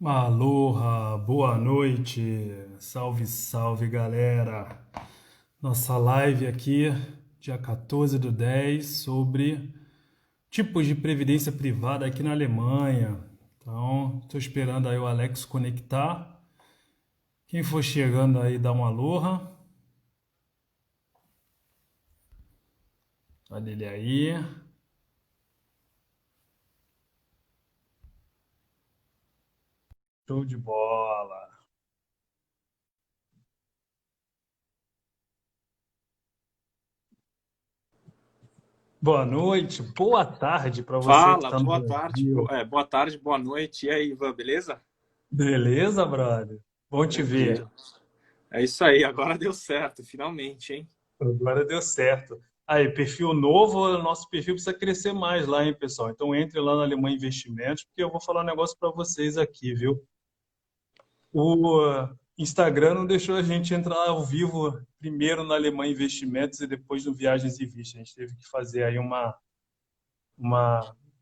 Aloha, boa noite, salve, salve galera. Nossa live aqui, dia 14 do 10, sobre tipos de previdência privada aqui na Alemanha. Então, estou esperando aí o Alex conectar. Quem for chegando aí, dá uma aloha. Olha ele aí. Show de bola. Boa noite, boa tarde para você que Fala, está no boa tarde, Brasil. boa tarde, boa noite. E aí, Ivan, beleza? Beleza, brother? Bom te ver. Tranquilo. É isso aí, agora deu certo, finalmente, hein? Agora deu certo. Aí, perfil novo, o nosso perfil precisa crescer mais lá, hein, pessoal? Então entre lá na Alemanha Investimentos, porque eu vou falar um negócio para vocês aqui, viu? O Instagram não deixou a gente entrar ao vivo primeiro na Alemanha Investimentos e depois no Viagens e Vistas. A gente teve que fazer aí uma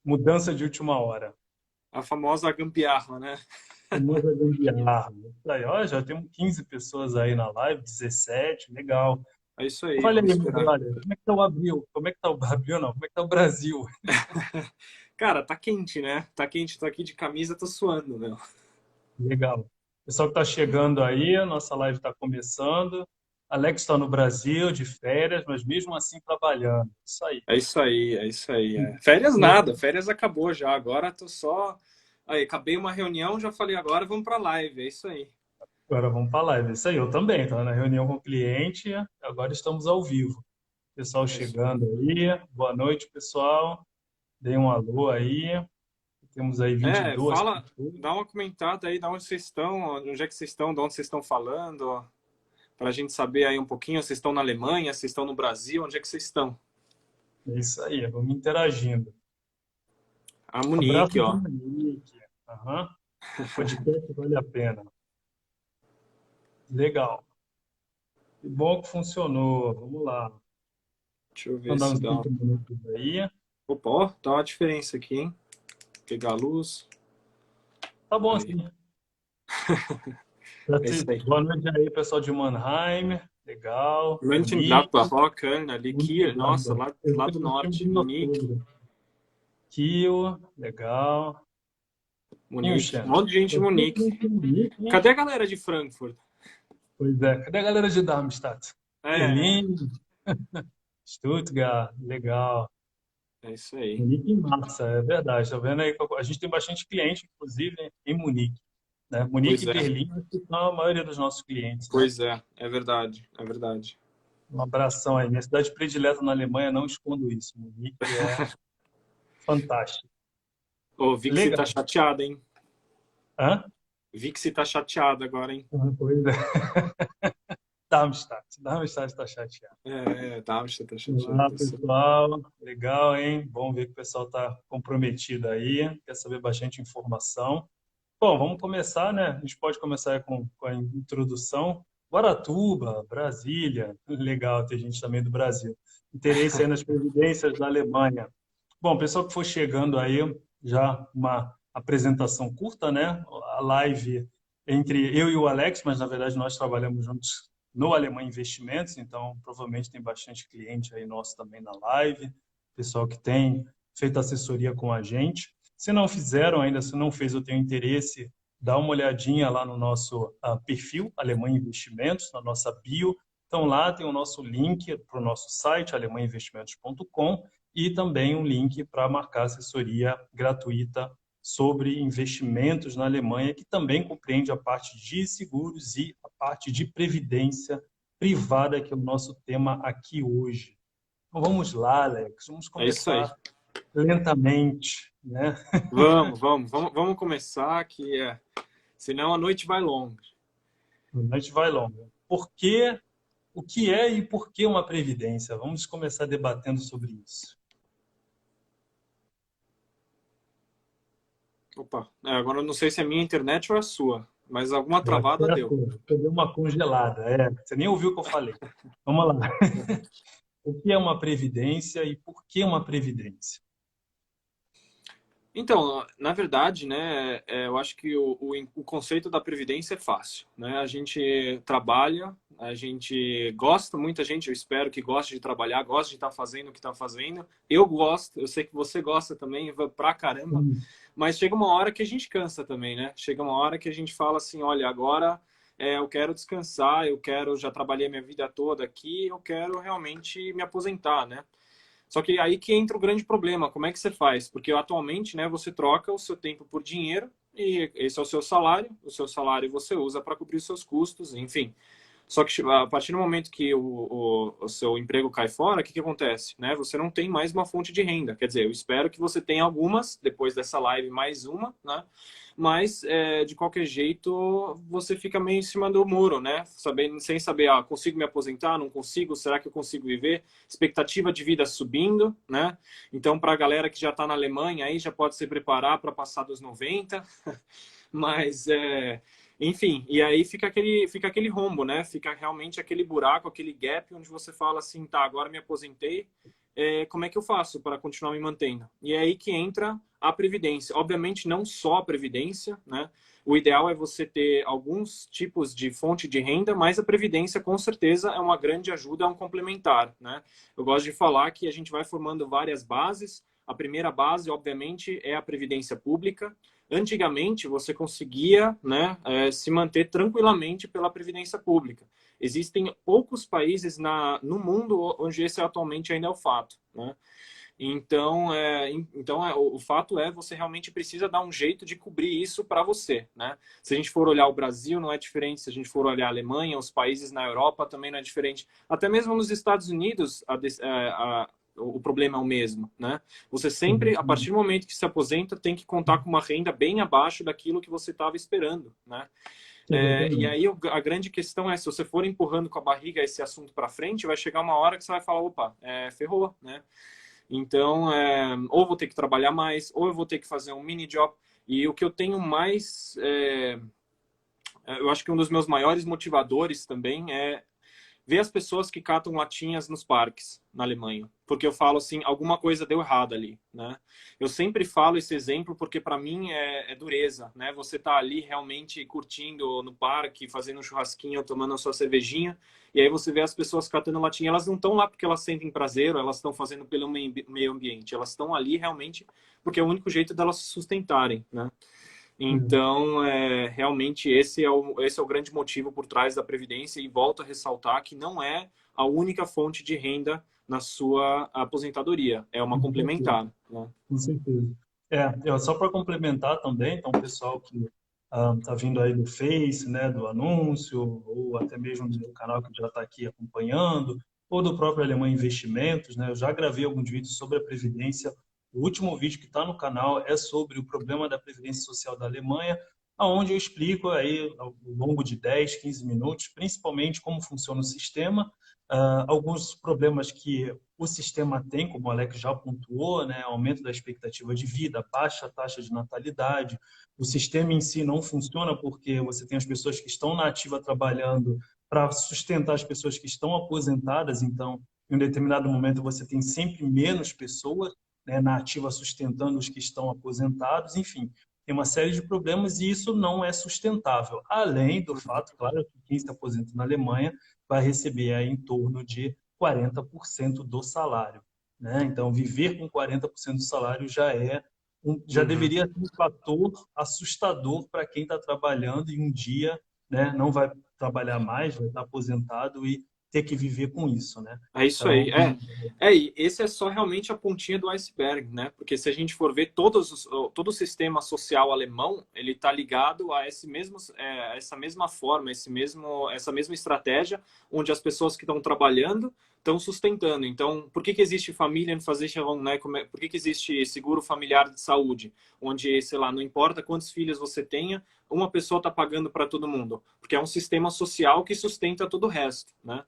mudança de última hora. A famosa gambiarra, né? Famosa gambiarra. Aí, ó, já temos 15 pessoas aí na live, 17, legal. É isso aí, Olha vamos aí, meu esperar. brother, como é que tá o Abril? Como é que tá o Abril, não? Como é que tá o Brasil? Cara, tá quente, né? Tá quente, tô aqui de camisa, tô suando, meu. Legal. Pessoal que está chegando aí, a nossa live está começando. Alex está no Brasil, de férias, mas mesmo assim trabalhando. Isso aí. É isso aí, é isso aí. Férias nada, férias acabou já. Agora tô só. Aí, acabei uma reunião, já falei agora, vamos pra live, é isso aí. Agora vamos para a live. Isso aí, eu também. Estava na reunião com o cliente, agora estamos ao vivo. Pessoal É isso aí. chegando aí. Boa noite, pessoal. Dê um alô aí. Temos aí vinte e duas Fala, pessoas. dá uma comentada aí, de onde vocês estão, onde é que vocês estão, de onde vocês estão falando. Para a gente saber aí um pouquinho, vocês estão na Alemanha, vocês estão no Brasil, onde é que vocês estão? É isso aí, vamos interagindo. A Munique, Abraço para ó. o Monique. Aham. O podcast vale a pena. Legal. Que bom que funcionou. Vamos lá. Deixa eu ver Então dá se uns dá. 5 minutos aí. Opa, ó, tá uma diferença aqui, hein? Pegar a luz. Tá bom Aí. assim. É isso aí. Boa noite aí, pessoal de Mannheim. Legal. Mönchengladbach, Munique. ó, Köln, ali, Kiel, nossa, Mönchengladbach. lá do Eu tenho norte. uma Munique, coisa. Kiel. Legal. Munique. Um München. monte de gente em Eu sei que Munique. não tem Munique, hein? Cadê a galera de Frankfurt? Pois é. Cadê a galera de Darmstadt? É, Berlim, Stuttgart. Legal. é isso aí. Munique em massa, é verdade. Tá vendo aí? A gente tem bastante cliente, inclusive, em Munique. Né? Munique Pois e é, Berlim, acho que são a maioria dos nossos clientes, né? pois é, é verdade, é verdade. Um abração aí. Minha cidade predileta na Alemanha, não escondo isso. Munique é fantástico. Ô, vi que você tá Legal. chateado, hein? Hã? Vi que você tá chateado agora, hein? Pois é. Darmstadt. Darmstadt está chateado. Tá, você tá Olá, chateado. pessoal. Legal, hein? Bom ver que o pessoal está comprometido aí, quer saber bastante informação. Bom, vamos começar, né? A gente pode começar aí com a introdução. Guaratuba, Brasília. Legal ter gente também do Brasil. Interesse aí nas previdências da Alemanha. Bom, pessoal que for chegando aí, já uma apresentação curta, né? A live entre eu e o Alex, mas na verdade nós trabalhamos juntos no Alemanha Investimentos, então provavelmente tem bastante cliente aí nosso também na live, pessoal que tem feito assessoria com a gente. Se não fizeram ainda, se não fez, eu tenho interesse, dá uma olhadinha lá no nosso perfil Alemanha Investimentos, na nossa bio. Então lá tem o nosso link para o nosso site alemanhainvestimentos.com e também um link para marcar assessoria gratuita sobre investimentos na Alemanha, que também compreende a parte de seguros e a parte de previdência privada, que é o nosso tema aqui hoje. Então vamos lá, Alex, vamos É isso aí. começar lentamente, né? Vamos começar senão a noite vai longa. A gente vai longe. Por que, o que é e por que uma previdência? Vamos começar debatendo sobre isso. Opa, agora eu não sei se é a minha internet ou a sua, mas alguma Eu acho que travada é a deu. sua. Você deu uma congelada. Você nem ouviu o que eu falei. Vamos lá. O que é uma previdência e por que uma previdência? Então, na verdade, né, eu acho que o conceito da previdência é fácil, né? A gente trabalha, a gente gosta, muita gente, eu espero que goste de trabalhar, goste de estar fazendo o que está fazendo. Eu gosto, eu sei que você gosta também, pra caramba, Hum. mas chega uma hora que a gente cansa também, né? Chega uma hora que a gente fala assim, olha, agora eu quero descansar, eu quero, já trabalhei minha vida toda aqui, eu quero realmente me aposentar, né? Só que aí que entra o grande problema, como é que você faz? Porque atualmente, né, você troca o seu tempo por dinheiro e esse é o seu salário você usa para cobrir os seus custos, enfim. Só que a partir do momento que o seu emprego cai fora, o que acontece? Né? Você não tem mais uma fonte de renda. Quer dizer, eu espero que você tenha algumas, depois dessa live mais uma, né? Mas, de qualquer jeito, você fica meio em cima do muro, né? Sabendo, sem saber, consigo me aposentar, não consigo, será que eu consigo viver? Expectativa de vida subindo, né? Então, para a galera que já está na Alemanha, aí já pode se preparar para passar dos 90, mas enfim, e aí fica aquele rombo, né? Fica realmente aquele buraco, aquele gap onde você fala assim, tá, agora me aposentei, como é que eu faço para continuar me mantendo? E é aí que entra a previdência. Obviamente não só a previdência, né? O ideal é você ter alguns tipos de fonte de renda, mas a previdência com certeza é uma grande ajuda, é um complementar, né? Eu gosto de falar que a gente vai formando várias bases. A primeira base, obviamente, é a previdência pública. Antigamente, você conseguia, né, se manter tranquilamente pela previdência pública. Existem poucos países no mundo onde esse atualmente ainda é o fato, né? Então, o fato é você realmente precisa dar um jeito de cobrir isso para você, né? Se a gente for olhar o Brasil, não é diferente. Se a gente for olhar a Alemanha, os países na Europa também não é diferente. Até mesmo nos Estados Unidos, o problema é o mesmo, né? Você sempre, a partir do momento que se aposenta, tem que contar com uma renda bem abaixo daquilo que você estava esperando, né? E Exatamente. aí a grande questão é, se você for empurrando com a barriga esse assunto para frente, vai chegar uma hora que você vai falar, opa, ferrou, né? Então, ou vou ter que trabalhar mais, ou eu vou ter que fazer um mini job. E o que eu tenho mais, eu acho que um dos meus maiores motivadores também é ver as pessoas que catam latinhas nos parques na Alemanha, porque eu falo assim, alguma coisa deu errado ali, né? Eu sempre falo esse exemplo porque para mim é dureza, né? Você tá ali realmente curtindo no parque, fazendo um churrasquinho, tomando a sua cervejinha, e aí você vê as pessoas catando latinha, elas não estão lá porque elas sentem prazer, ou elas estão fazendo pelo meio ambiente, elas estão ali realmente porque é o único jeito delas se sustentarem, né? Então, realmente, esse é o grande motivo por trás da Previdência e volto a ressaltar que não é a única fonte de renda na sua aposentadoria, é uma Com certeza. complementar, né? Com certeza. Só para complementar também, então, o pessoal que está vindo aí do Face, né, do anúncio, ou até mesmo do meu canal que já está aqui acompanhando, ou do próprio Alemanha Investimentos, né, eu já gravei alguns vídeos sobre a Previdência. O último vídeo que está no canal é sobre o problema da Previdência Social da Alemanha, onde eu explico aí ao longo de 10, 15 minutos, principalmente como funciona o sistema, alguns problemas que o sistema tem, como o Alex já pontuou, né, aumento da expectativa de vida, baixa taxa de natalidade. O sistema em si não funciona porque você tem as pessoas que estão na ativa trabalhando para sustentar as pessoas que estão aposentadas, então, em um determinado momento, você tem sempre menos pessoas, né, na ativa sustentando os que estão aposentados, enfim, tem uma série de problemas e isso não é sustentável. Além do fato, claro, que quem se aposenta na Alemanha vai receber aí em torno de 40% do salário, né? Então, viver com 40% do salário já Uhum. deveria ser um fator assustador para quem está trabalhando e um dia, né, não vai trabalhar mais, vai estar aposentado e ter que viver com isso, né? É isso aí. Então, E esse é só realmente a pontinha do iceberg, né? Porque se a gente for ver todo o sistema social alemão, ele está ligado a essa mesma forma, essa mesma estratégia, onde as pessoas que estão trabalhando estão sustentando. Então, por que existe família, né? Por que existe seguro familiar de saúde, onde, sei lá, não importa quantos filhos você tenha, uma pessoa está pagando para todo mundo, porque é um sistema social que sustenta todo o resto, né?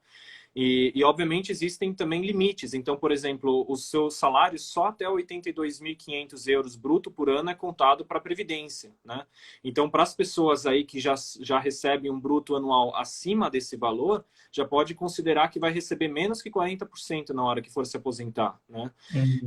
E, obviamente, existem também limites. Então, por exemplo, o seu salário só até 82.500 euros bruto por ano é contado para a Previdência, né? Então, para as pessoas aí que já recebem um bruto anual acima desse valor, já pode considerar que vai receber menos que 40% na hora que for se aposentar, né?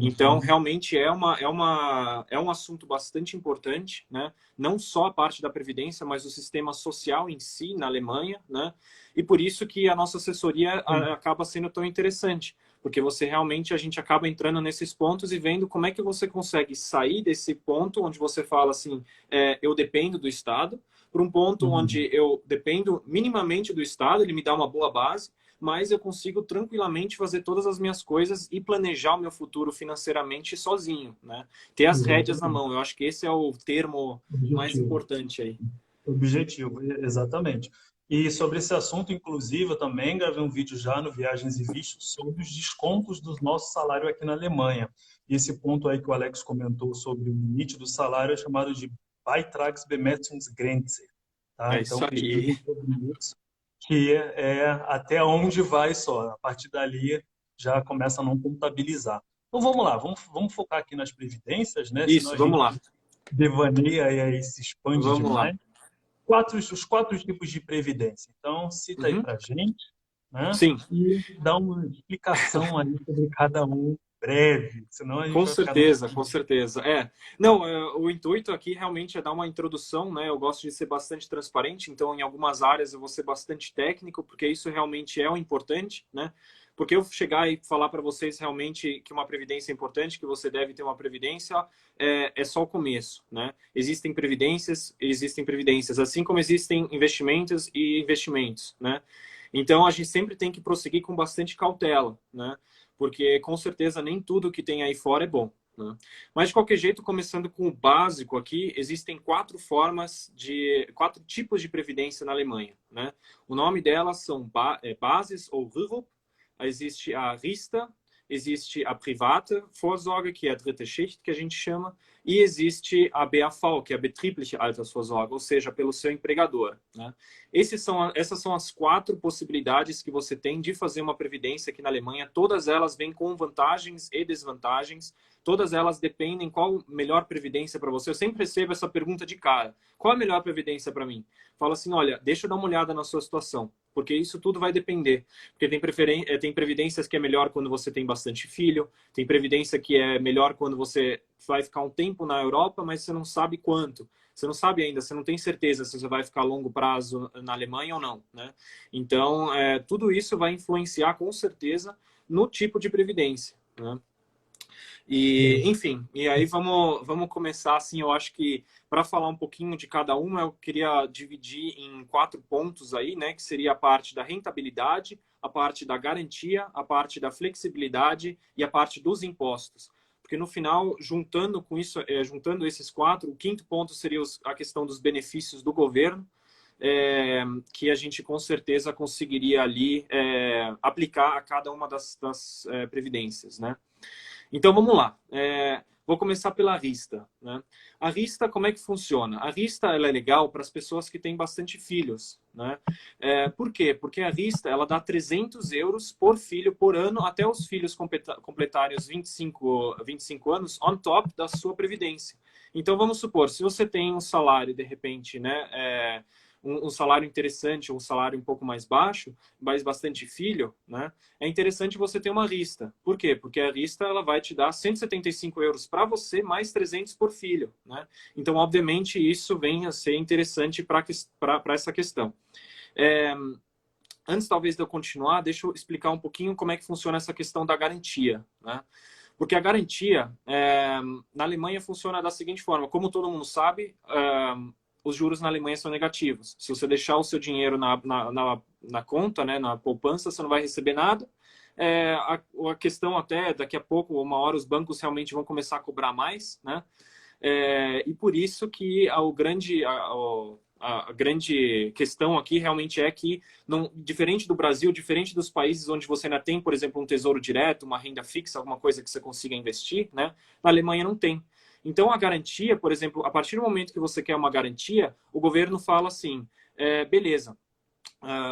Então, Uhum. realmente é um assunto bastante importante, né? Não só a parte da Previdência, mas o sistema social em si na Alemanha, né? E por isso que a nossa assessoria acaba sendo tão interessante, porque você realmente, a gente acaba entrando nesses pontos e vendo como é que você consegue sair desse ponto onde você fala assim, eu dependo do Estado, para um ponto Uhum. onde eu dependo minimamente do Estado, ele me dá uma boa base, mas eu consigo tranquilamente fazer todas as minhas coisas e planejar o meu futuro financeiramente sozinho, né? Ter as rédeas na Exatamente. mão. Eu acho que esse é o termo mais Objetivo. importante aí. Objetivo, exatamente. E sobre esse assunto, inclusive, eu também gravei um vídeo já no Viagens e Vistos sobre os descontos do nosso salário aqui na Alemanha. E esse ponto aí que o Alex comentou sobre o limite do salário é chamado de Beitragsbemessungsgrenze. Tá? É isso Então, pesquisa aí. sobre isso, que é até onde vai só. A partir dali já começa a não contabilizar. Então vamos lá, vamos focar aqui nas previdências, né? Senão Isso, a vamos gente lá. devaneia e aí se expande Vamos lá. demais. Os quatro tipos de previdência. Então, cita aí Uhum. para a gente, né? Sim, E dá uma explicação aí sobre cada um breve, senão a gente com vai ficar no... certeza, com certeza. Não, o intuito aqui realmente é dar uma introdução, né? Eu gosto de ser bastante transparente, então em algumas áreas eu vou ser bastante técnico, porque isso realmente é o importante, né? Porque eu chegar e falar para vocês realmente que uma previdência é importante, que você deve ter uma previdência, é só o começo, né? Existem previdências, assim como existem investimentos e investimentos, né? Então a gente sempre tem que prosseguir com bastante cautela, né? Porque com certeza nem tudo que tem aí fora é bom, né? Mas de qualquer jeito, começando com o básico aqui, existem quatro tipos de previdência na Alemanha, né? O nome delas são Basis ou Rürup, existe a Rista, existe a Private Vorsorge, que é a dritte Schicht, que a gente chama, e existe a BAV, que é a Betriebliche Altersvorsorge, ou seja, pelo seu empregador, né? Essas são as quatro possibilidades que você tem de fazer uma previdência aqui na Alemanha. Todas elas vêm com vantagens e desvantagens. Todas elas dependem qual a melhor previdência para você. Eu sempre recebo essa pergunta de cara. Qual a melhor previdência para mim? Fala assim, olha, deixa eu dar uma olhada na sua situação, porque isso tudo vai depender. Porque tem previdências que é melhor quando você tem bastante filho, tem previdência que é melhor quando você vai ficar um tempo na Europa, mas você não sabe quanto. Você não sabe ainda, você não tem certeza se você vai ficar a longo prazo na Alemanha ou não, né? Então, tudo isso vai influenciar com certeza no tipo de previdência, né? E, enfim, e aí vamos começar assim, eu acho que para falar um pouquinho de cada uma, eu queria dividir em quatro pontos aí, né, que seria a parte da rentabilidade, a parte da garantia, a parte da flexibilidade e a parte dos impostos. Porque no final, juntando com isso, juntando esses quatro, o quinto ponto seria a questão dos benefícios do governo, que a gente com certeza conseguiria ali aplicar a cada uma das previdências, né? Então vamos lá. Vou começar pela Rista, né? A Rista, como é que funciona? A Rista ela é legal para as pessoas que têm bastante filhos, né? Por quê? Porque a Rista ela dá 300 euros por filho por ano até os filhos completarem os 25 anos on top da sua previdência. Então vamos supor, se você tem um salário de repente, né? Um salário interessante, um salário um pouco mais baixo, mas bastante filho, né? É interessante você ter uma lista. Por quê? Porque a lista ela vai te dar 175 euros para você, mais 300 por filho, né? Então, obviamente, isso vem a ser interessante para essa questão. Antes, talvez, de eu continuar, deixa eu explicar um pouquinho como é que funciona essa questão da garantia, né? Porque a garantia, na Alemanha, funciona da seguinte forma. Como todo mundo sabe, os juros na Alemanha são negativos. Se você deixar o seu dinheiro na conta, né, na poupança, você não vai receber nada. A questão até, daqui a pouco, uma hora, os bancos realmente vão começar a cobrar mais, né? E por isso que a grande questão aqui realmente é que, não, diferente do Brasil, diferente dos países onde você ainda tem, por exemplo, um tesouro direto, uma renda fixa, alguma coisa que você consiga investir, né? Na Alemanha não tem. Então, a garantia, por exemplo, a partir do momento que você quer uma garantia, o governo fala assim, beleza,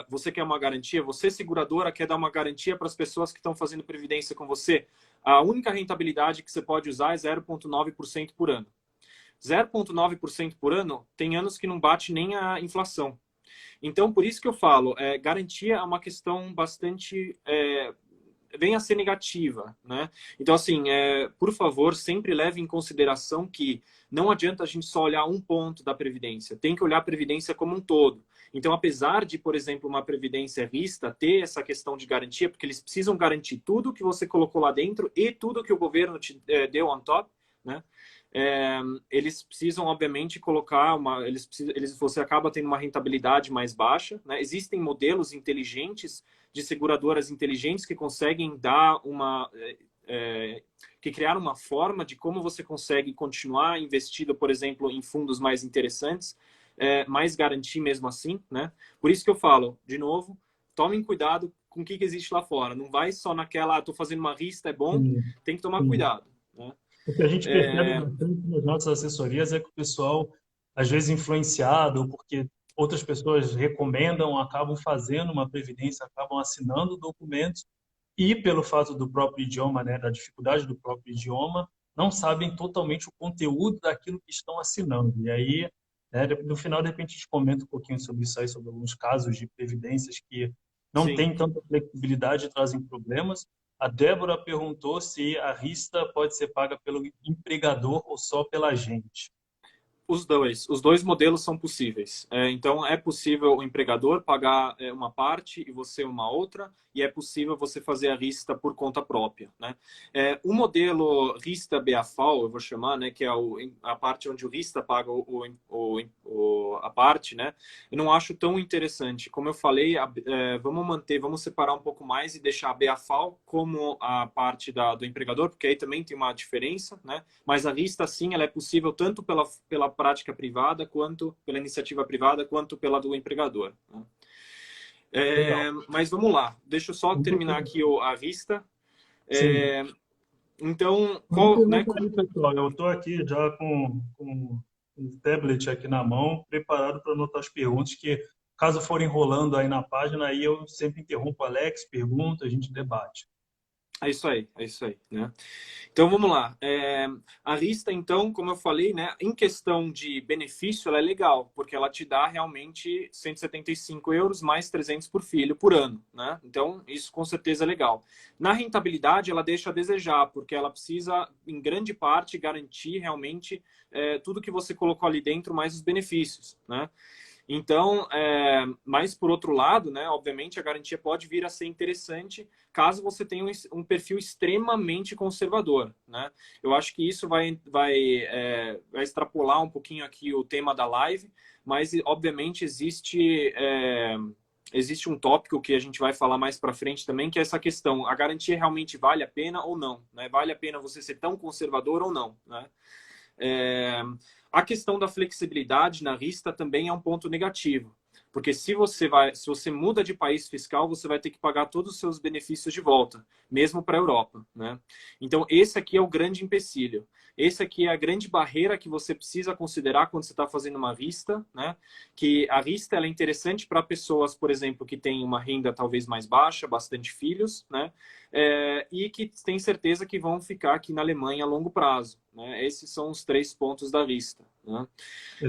você quer uma garantia, você seguradora quer dar uma garantia para as pessoas que estão fazendo previdência com você, a única rentabilidade que você pode usar é 0,9% por ano. 0,9% por ano tem anos que não bate nem a inflação. Então, por isso que eu falo, garantia é uma questão bastante... vem a ser negativa, né? Então, assim, por favor, sempre leve em consideração que não adianta a gente só olhar um ponto da Previdência, tem que olhar a Previdência como um todo. Então, apesar de, por exemplo, uma Previdência Vista ter essa questão de garantia, porque eles precisam garantir tudo que você colocou lá dentro e tudo que o governo te deu on top, né? Eles precisam, obviamente, colocar você acaba tendo uma rentabilidade mais baixa, né? Existem modelos inteligentes de seguradoras inteligentes que conseguem dar que criar uma forma de como você consegue continuar investido, por exemplo, em fundos mais interessantes, mais garantir mesmo assim, né? Por isso que eu falo, de novo, tomem cuidado com o que existe lá fora. Não vai só naquela, estou fazendo uma lista, é bom, Sim, tem que tomar sim. cuidado, né? O que a gente percebe bastante nas nossas assessorias é que o pessoal, às vezes influenciado, ou porque outras pessoas recomendam, acabam fazendo uma previdência, acabam assinando documentos, e pelo fato do próprio idioma, né, da dificuldade do próprio idioma, não sabem totalmente o conteúdo daquilo que estão assinando. E aí, né, no final, de repente, a gente comenta um pouquinho sobre isso aí, sobre alguns casos de previdências que não Sim. têm tanta flexibilidade e trazem problemas. A Débora perguntou se a rista pode ser paga pelo empregador ou só pela gente. Os dois modelos são possíveis. Então, é possível o empregador pagar uma parte e você uma outra, e é possível você fazer a rista por conta própria, né? O modelo rista BAFAL, eu vou chamar, né, que é a parte onde o rista paga a parte, né? Eu não acho tão interessante. Como eu falei, vamos separar um pouco mais e deixar a BAFAL como a parte do empregador, porque aí também tem uma diferença, né? Mas a rista, sim, ela é possível tanto pela prática privada, quanto pela iniciativa privada, quanto pela do empregador, né? Legal. Mas vamos lá, deixa eu só Muito terminar aqui interessante. a vista. Sim. É, então, Uma né, pergunta aí, pessoal. Eu estou aqui já com o tablet aqui na mão, preparado para anotar as perguntas, que caso forem rolando aí na página, aí eu sempre interrompo o Alex, pergunta, a gente debate. é isso aí, né? Então vamos lá. A lista, então, como eu falei, né, em questão de benefício, ela é legal, porque ela te dá realmente 175 euros mais 300 por filho por ano, né? Então, isso com certeza é legal. Na rentabilidade, ela deixa a desejar, porque ela precisa, em grande parte, garantir realmente tudo que você colocou ali dentro, mais os benefícios, né? Então, mas por outro lado, né, obviamente a garantia pode vir a ser interessante caso você tenha um perfil extremamente conservador, né? Eu acho que isso vai extrapolar um pouquinho aqui o tema da live, mas obviamente existe um tópico que a gente vai falar mais para frente também, que é essa questão: a garantia realmente vale a pena ou não, né? Vale a pena você ser tão conservador ou não, né? É, a questão da flexibilidade na lista também é um ponto negativo, porque se você muda de país fiscal, você vai ter que pagar todos os seus benefícios de volta, mesmo para a Europa, né? Então esse aqui é o grande empecilho. Esse aqui é a grande barreira que você precisa considerar quando você está fazendo uma lista, né? Que a lista ela é interessante para pessoas, por exemplo, que têm uma renda talvez mais baixa, bastante filhos, né? E que tem certeza que vão ficar aqui na Alemanha a longo prazo, né? Esses são os 3 pontos da lista, né?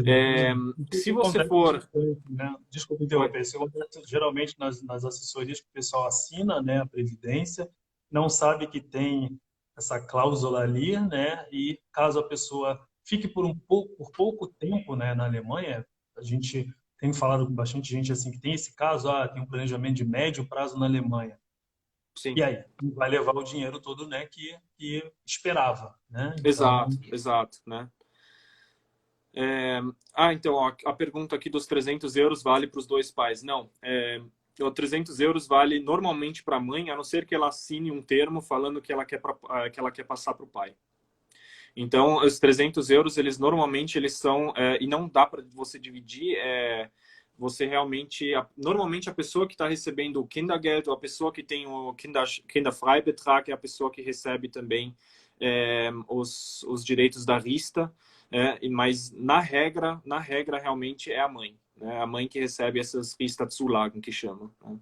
É, Exatamente. se Isso você acontece for... bastante, né? Desculpa Oi. interromper. Isso acontece geralmente nas assessorias que o pessoal assina, né, a previdência, não sabe que tem essa cláusula ali, né? E caso a pessoa fique por pouco tempo, né, na Alemanha, a gente tem falado com bastante gente assim que tem esse caso, tem um planejamento de médio prazo na Alemanha. Sim, E aí, vai levar o dinheiro todo, né, que esperava, né? exato, Então, exato, né? Então, ó, a pergunta aqui dos 300 euros vale para os dois pais. Não, o 300 euros vale normalmente para a mãe, a não ser que ela assine um termo falando que ela quer passar para o pai. Então, os 300 euros, eles normalmente eles são... e não dá para você dividir... você realmente... Normalmente, a pessoa que está recebendo o Kindergeld, ou a pessoa que tem o Kinderfreibetrag, é a pessoa que recebe também os direitos da Rista, mas na regra, realmente, é a mãe. né? A mãe que recebe essas Riesterzulagen, que chamam, né?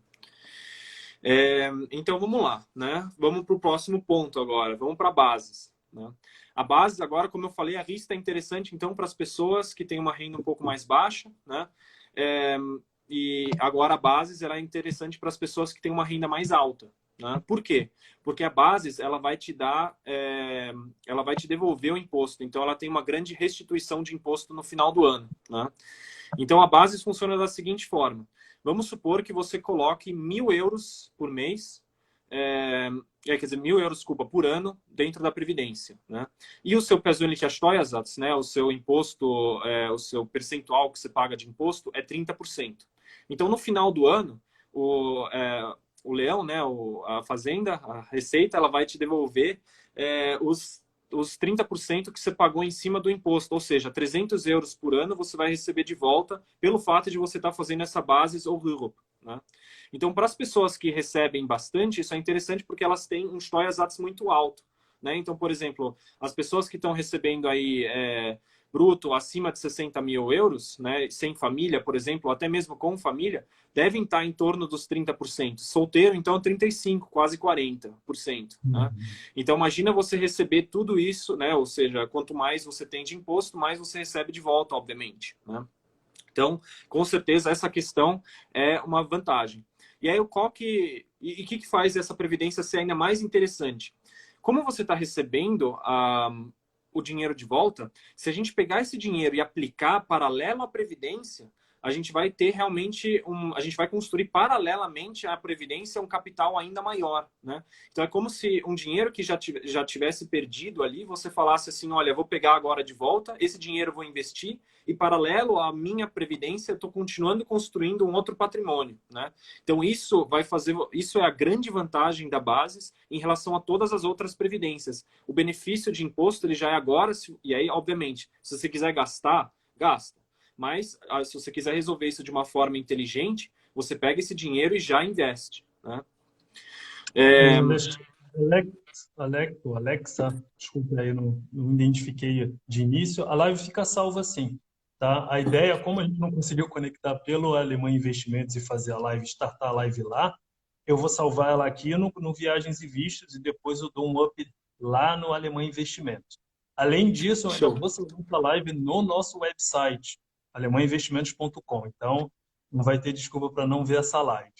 Então, vamos lá, né? Vamos para o próximo ponto agora. Vamos para bases, né? A base, agora, como eu falei, a Riester é interessante, então, para as pessoas que têm uma renda um pouco mais baixa, né? E agora a bases ela é interessante para as pessoas que têm uma renda mais alta, né? Por quê? Porque a bases ela vai te dar, ela vai te devolver o imposto. Então, ela tem uma grande restituição de imposto no final do ano, né? Então, a bases funciona da seguinte forma. Vamos supor que você coloque 1.000 € por mês, quer dizer, 1.000 €, desculpa, por ano, dentro da Previdência, né? E o seu persönlicher Steuersatz, né, o seu imposto, o seu percentual que você paga de imposto é 30%. Então, no final do ano, o leão, né, a fazenda, a receita, ela vai te devolver os 30% que você pagou em cima do imposto, ou seja, 300 € por ano você vai receber de volta pelo fato de você estar fazendo essa bases ou Europe, né? Então, para as pessoas que recebem bastante, isso é interessante porque elas têm um Steuersatz muito alto, né? Então, por exemplo, as pessoas que estão recebendo aí bruto acima de 60.000 €, né, sem família, por exemplo, ou até mesmo com família, devem estar em torno dos 30%. Solteiro, então, 35%, quase 40%. Né? Então, imagina você receber tudo isso, né? Ou seja, quanto mais você tem de imposto, mais você recebe de volta, obviamente. Né? Então, com certeza, essa questão é uma vantagem. E aí, o que faz essa previdência ser ainda mais interessante? Como você está recebendo o dinheiro de volta, se a gente pegar esse dinheiro e aplicar paralelo à previdência, a gente vai ter realmente a gente vai construir paralelamente à previdência um capital ainda maior, né? Então é como se um dinheiro que já tivesse perdido ali, você falasse assim, olha, vou pegar agora de volta, esse dinheiro eu vou investir e paralelo à minha previdência, eu estou continuando construindo um outro patrimônio, né? Então isso é a grande vantagem da Bases em relação a todas as outras previdências. O benefício de imposto ele já é agora, e aí, obviamente, se você quiser gastar, gasta. Mas se você quiser resolver isso de uma forma inteligente, você pega esse dinheiro e já investe, né? Alexa, desculpa aí, não identifiquei de início. A live fica salva sim, tá? A ideia, como a gente não conseguiu conectar pelo Alemanha Investimentos e fazer a live, startar a live lá, eu vou salvar ela aqui no Viagens e Vistos e depois eu dou um up lá no Alemanha Investimentos. Além disso, eu ainda Show. vou salvar a live no nosso website, alemanhainvestimentos.com. Então, não vai ter desculpa para não ver essa live.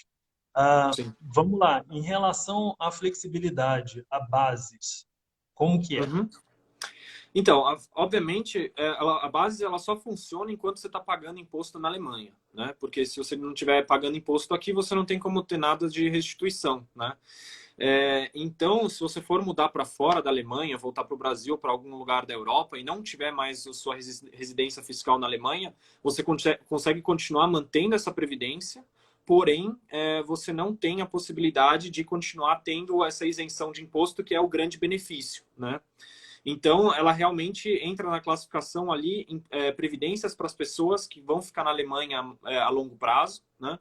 Sim. Vamos lá, em relação à flexibilidade, a bases, como que é? Uhum. Então, obviamente, a base ela só funciona enquanto você está pagando imposto na Alemanha, né? Porque se você não estiver pagando imposto aqui, você não tem como ter nada de restituição, né? Então, se você for mudar para fora da Alemanha, voltar para o Brasil, para algum lugar da Europa e não tiver mais a sua residência fiscal na Alemanha, você consegue continuar mantendo essa previdência, porém, você não tem a possibilidade de continuar tendo essa isenção de imposto, que é o grande benefício, né? Então, ela realmente entra na classificação ali em previdências para as pessoas que vão ficar na Alemanha a longo prazo, né?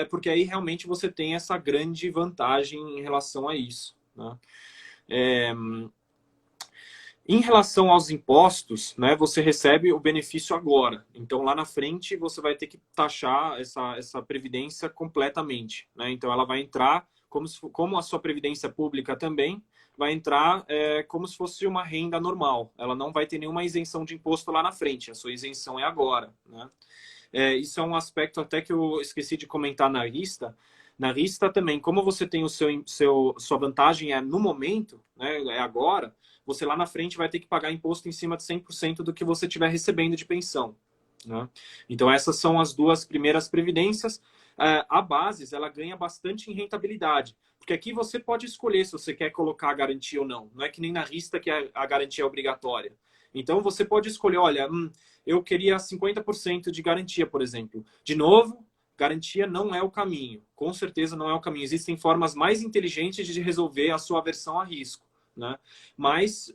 Porque aí realmente você tem essa grande vantagem em relação a isso, né? Em relação aos impostos, né, você recebe o benefício agora. Então, lá na frente, você vai ter que taxar essa previdência completamente, né? Então, ela vai entrar, como a sua previdência pública também, vai entrar como se fosse uma renda normal. Ela não vai ter nenhuma isenção de imposto lá na frente. A sua isenção é agora, né? Isso é um aspecto até que eu esqueci de comentar na lista. Na lista também, como você tem sua vantagem no momento, né, é agora, você lá na frente vai ter que pagar imposto em cima de 100% do que você estiver recebendo de pensão, né? Então, essas são as duas primeiras previdências. A Bases, ela ganha bastante em rentabilidade, porque aqui você pode escolher se você quer colocar a garantia ou não. Não é que nem na lista que a garantia é obrigatória. Então, você pode escolher, olha, eu queria 50% de garantia, por exemplo. De novo, garantia não é o caminho. Com certeza não é o caminho. Existem formas mais inteligentes de resolver a sua aversão a risco, né? Mas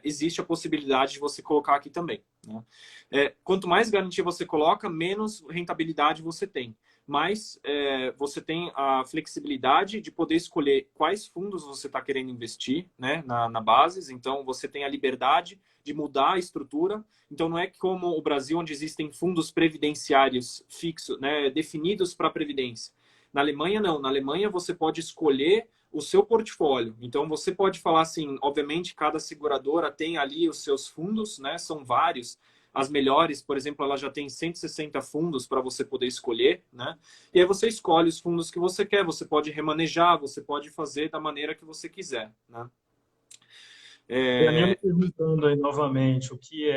existe a possibilidade de você colocar aqui também. né? Quanto mais garantia você coloca, menos rentabilidade você tem. Mas você tem a flexibilidade de poder escolher quais fundos você está querendo investir, né, na Bases. Então, você tem a liberdade de mudar a estrutura. Então, não é como o Brasil, onde existem fundos previdenciários fixos, né, definidos para a Previdência. Na Alemanha, não. Na Alemanha, você pode escolher o seu portfólio. Então, você pode falar assim, obviamente, cada seguradora tem ali os seus fundos, né, são vários. As melhores, por exemplo, ela já tem 160 fundos para você poder escolher, né? E aí você escolhe os fundos que você quer, você pode remanejar, você pode fazer da maneira que você quiser, né? E a minha me É, perguntando aí novamente o que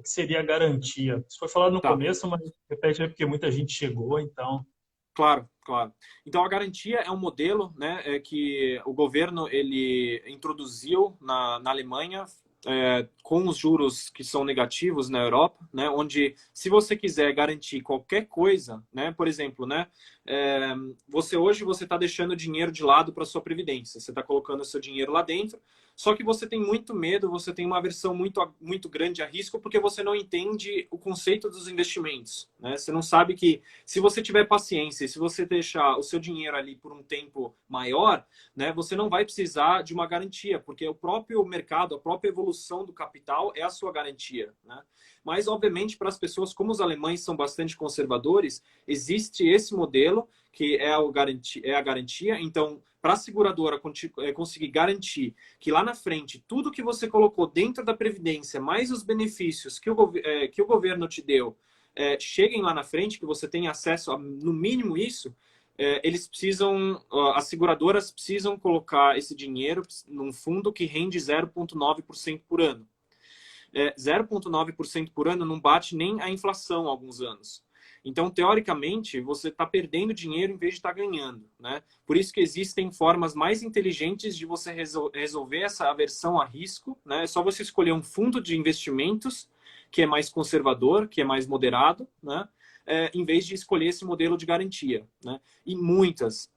seria a garantia. Isso foi falado no tá, começo, mas repete aí porque muita gente chegou, então. claro, claro. Então a garantia é um modelo, né, que o governo ele introduziu na Alemanha, com os juros que são negativos na Europa, né, onde se você quiser garantir qualquer coisa, né, por exemplo, né, hoje você está deixando o dinheiro de lado para sua previdência, você está colocando o seu dinheiro lá dentro, só que você tem muito medo, você tem uma aversão muito grande a risco porque você não entende o conceito dos investimentos, né? Você não sabe que se você tiver paciência, se você deixar o seu dinheiro ali por um tempo maior, né, você não vai precisar de uma garantia, porque o próprio mercado, a própria evolução do capital é a sua garantia, né? Mas, obviamente, para as pessoas, como os alemães são bastante conservadores, existe esse modelo que é a garantia. Então, para a seguradora conseguir garantir que lá na frente, tudo que você colocou dentro da Previdência, mais os benefícios que o governo te deu, cheguem lá na frente, que você tenha acesso a, no mínimo, isso, eles precisam, as seguradoras precisam colocar esse dinheiro num fundo que rende 0,9% por ano. 0,9% por ano não bate nem a inflação há alguns anos. Então, teoricamente, você está perdendo dinheiro em vez de estar ganhando, né? Por isso que existem formas mais inteligentes de você resolver essa aversão a risco, né? É só você escolher um fundo de investimentos que é mais conservador, que é mais moderado, né? Em vez de escolher esse modelo de garantia, né? E muitos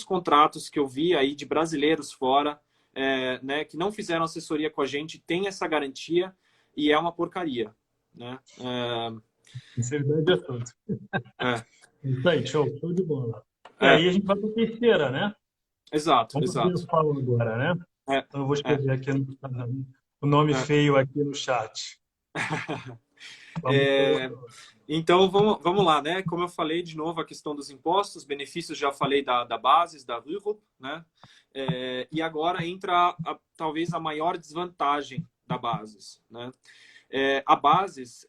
contratos que eu vi aí de brasileiros fora, né, que não fizeram assessoria com a gente, tem essa garantia e é uma porcaria, né? Sinceridade é tudo. É, Isso aí, show de bola. E é, aí a gente vai para a terceira, né? exato, Vamos ver exato. o falo agora, né? É, Então eu vou é, escrever aqui o nome é. feio aqui no chat. Vamos pelo. É, então, vamos lá, né? Como eu falei, de novo, a questão dos impostos, benefícios, já falei da Bases, da Rural, né? E agora entra, talvez, a maior desvantagem da Bases, né? A Bases,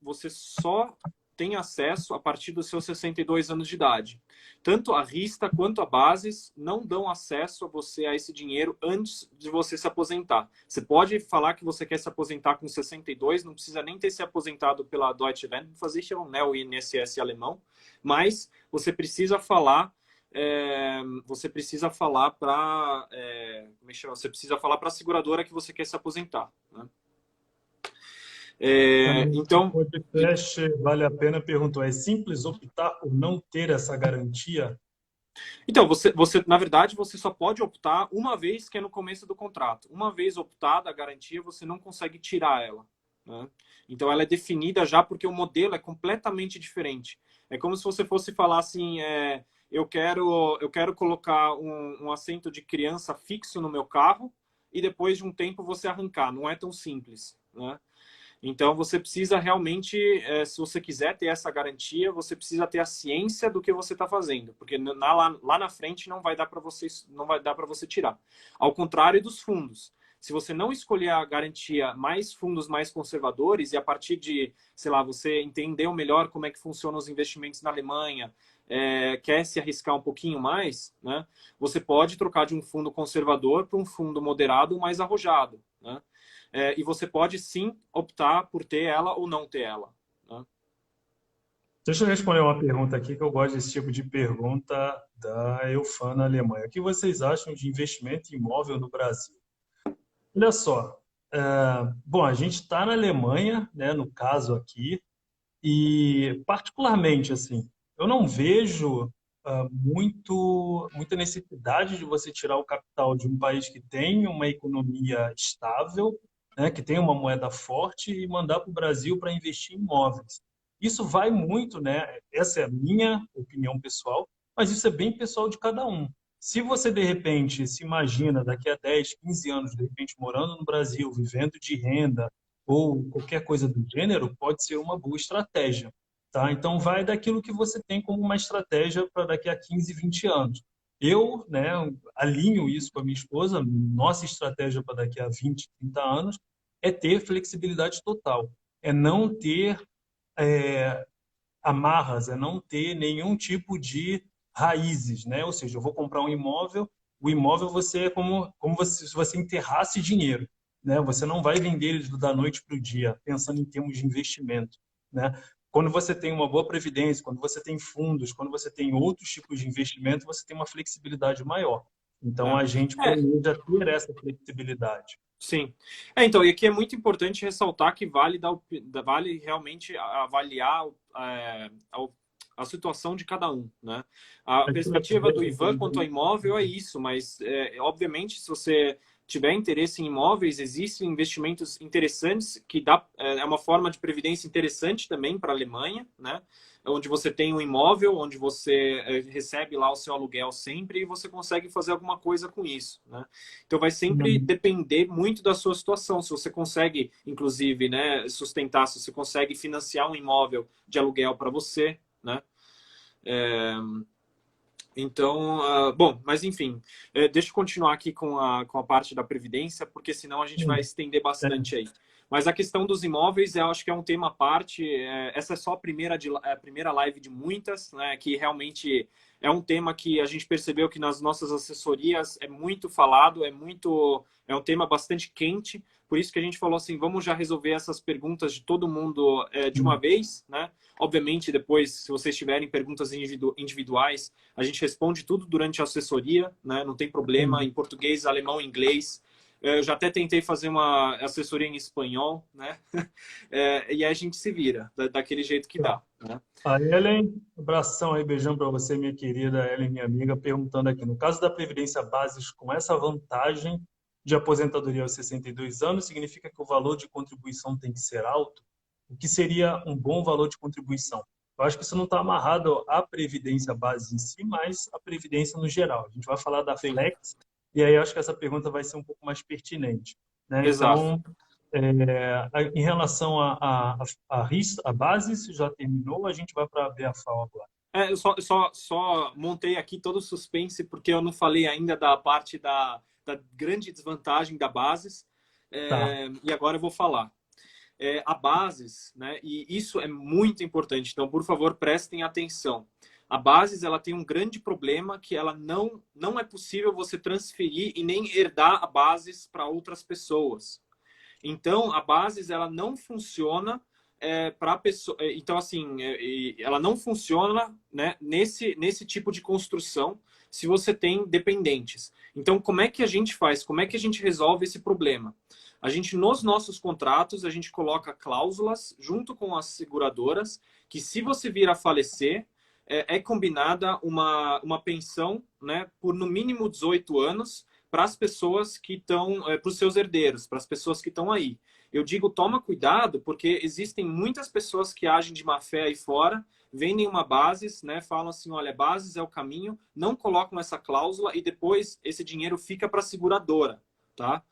você só tem acesso a partir dos seus 62 anos de idade. Tanto a Rista quanto a Bases não dão acesso a você a esse dinheiro antes de você se aposentar. Você pode falar que você quer se aposentar com 62, não precisa nem ter se aposentado pela Deutsche Rentenversicherung, né, o INSS alemão, mas você precisa falar para você precisa falar para a seguradora que você quer se aposentar, né? O Então, podcast vale a pena perguntou: é simples optar por não ter essa garantia? na verdade, você só pode optar uma vez, que é no começo do contrato. Uma vez optada a garantia, você não consegue tirar ela, né? Então, ela é definida já porque o modelo é completamente diferente. É como se você fosse falar assim, eu quero colocar um assento de criança fixo no meu carro e depois de um tempo você arrancar. Não é tão simples, né? Então, você precisa realmente, se você quiser ter essa garantia, você precisa ter a ciência do que você está fazendo, porque lá na frente não vai dar para você tirar. Ao contrário dos fundos. Se você não escolher a garantia mais fundos mais conservadores e a partir de, sei lá, você entendeu melhor como é que funcionam os investimentos na Alemanha, quer se arriscar um pouquinho mais, né? Você pode trocar de um fundo conservador para um fundo moderado mais arrojado, né? E você pode sim optar por ter ela ou não ter ela, né? Deixa eu responder uma pergunta aqui, que eu gosto desse tipo de pergunta da Eufan na Alemanha. O que vocês acham de investimento em imóvel no Brasil? Olha só, bom, a gente está na Alemanha, né, no caso aqui, e particularmente assim, eu não vejo muita necessidade de você tirar o capital de um país que tem uma economia estável né, que tem uma moeda forte e mandar para o Brasil para investir em imóveis. Isso vai muito, né? Essa é a minha opinião pessoal, mas isso é bem pessoal de cada um. Se você, de repente, se imagina daqui a 10, 15 anos, de repente, morando no Brasil, vivendo de renda ou qualquer coisa do gênero, pode ser uma boa estratégia, tá? Então, vai daquilo que você tem como uma estratégia para daqui a 15, 20 anos. Eu, né, alinho isso com a minha esposa, nossa estratégia para daqui a 20, 30 anos é ter flexibilidade total, é não ter amarras, é não ter nenhum tipo de raízes, né? Ou seja, eu vou comprar um imóvel, o imóvel você é como se você enterrasse dinheiro, né? Você não vai vender ele da noite para o dia, pensando em termos de investimento, né? Quando você tem uma boa previdência, quando você tem fundos, quando você tem outros tipos de investimento, você tem uma flexibilidade maior. Então, Né? a gente É, planeja ter essa flexibilidade. sim. Então, e aqui é muito importante ressaltar que vale realmente avaliar a situação de cada um, né? A A perspectiva do estratégia, Ivan quanto ao imóvel é isso, mas obviamente se você tiver interesse em imóveis, existem investimentos interessantes que é uma forma de previdência interessante também para a Alemanha, né? Onde você tem um imóvel, onde você recebe lá o seu aluguel sempre e você consegue fazer alguma coisa com isso, né? Então vai sempre depender muito da sua situação. Se você consegue, inclusive, né, sustentar, se você consegue financiar um imóvel de aluguel para você, né? Então, bom, mas enfim, deixa eu continuar aqui com a parte da Previdência, porque senão a gente vai estender bastante aí. Mas a questão dos imóveis, eu acho que é um tema à parte. Essa é só a primeira live de muitas, né? Que realmente é um tema que a gente percebeu que nas nossas assessorias é muito falado, é um tema bastante quente. Por isso que a gente falou assim, vamos já resolver essas perguntas de todo mundo de uma vez, né? Obviamente, depois, se vocês tiverem perguntas individuais, a gente responde tudo durante a assessoria, né? Não tem problema, em português, alemão, inglês. Eu já até tentei fazer uma assessoria em espanhol, né? E aí a gente se vira, daquele jeito que dá, né? A Ellen, abração aí, beijão para você, minha querida Ellen, minha amiga, perguntando aqui, no caso da Previdência Básicos, com essa vantagem de aposentadoria aos 62 anos, significa que o valor de contribuição tem que ser alto? O que seria um bom valor de contribuição? Eu acho que isso não está amarrado à Previdência Básica em si, mas à Previdência no geral. A gente vai falar da Sim, Flex, e aí eu acho que essa pergunta vai ser um pouco mais pertinente, né? exato. Então, em relação a base, se já terminou, a gente vai para a BAFAO agora. Eu só montei aqui todo o suspense, porque eu não falei ainda da parte da grande desvantagem da Bases, Tá. e agora eu vou falar. A Bases, né, e isso é muito importante, então, por favor, prestem atenção. A Bases, ela tem um grande problema que ela não é possível você transferir e nem herdar a Bases para outras pessoas. Então, a Bases, ela não funciona para pessoa. Então, assim, ela não funciona, né, nesse tipo de construção se você tem dependentes. Então, como é que a gente faz? Como é que a gente resolve esse problema? A gente, nos nossos contratos, a gente coloca cláusulas junto com as seguradoras que, se você vir a falecer, é combinada uma pensão, né, por no mínimo 18 anos para as pessoas que estão, para os seus herdeiros, para as pessoas que estão aí. Eu digo, toma cuidado, porque existem muitas pessoas que agem de má fé aí fora, vendem uma bases, né, falam assim, olha, bases é o caminho, não colocam essa cláusula e depois esse dinheiro fica para a seguradora, tá?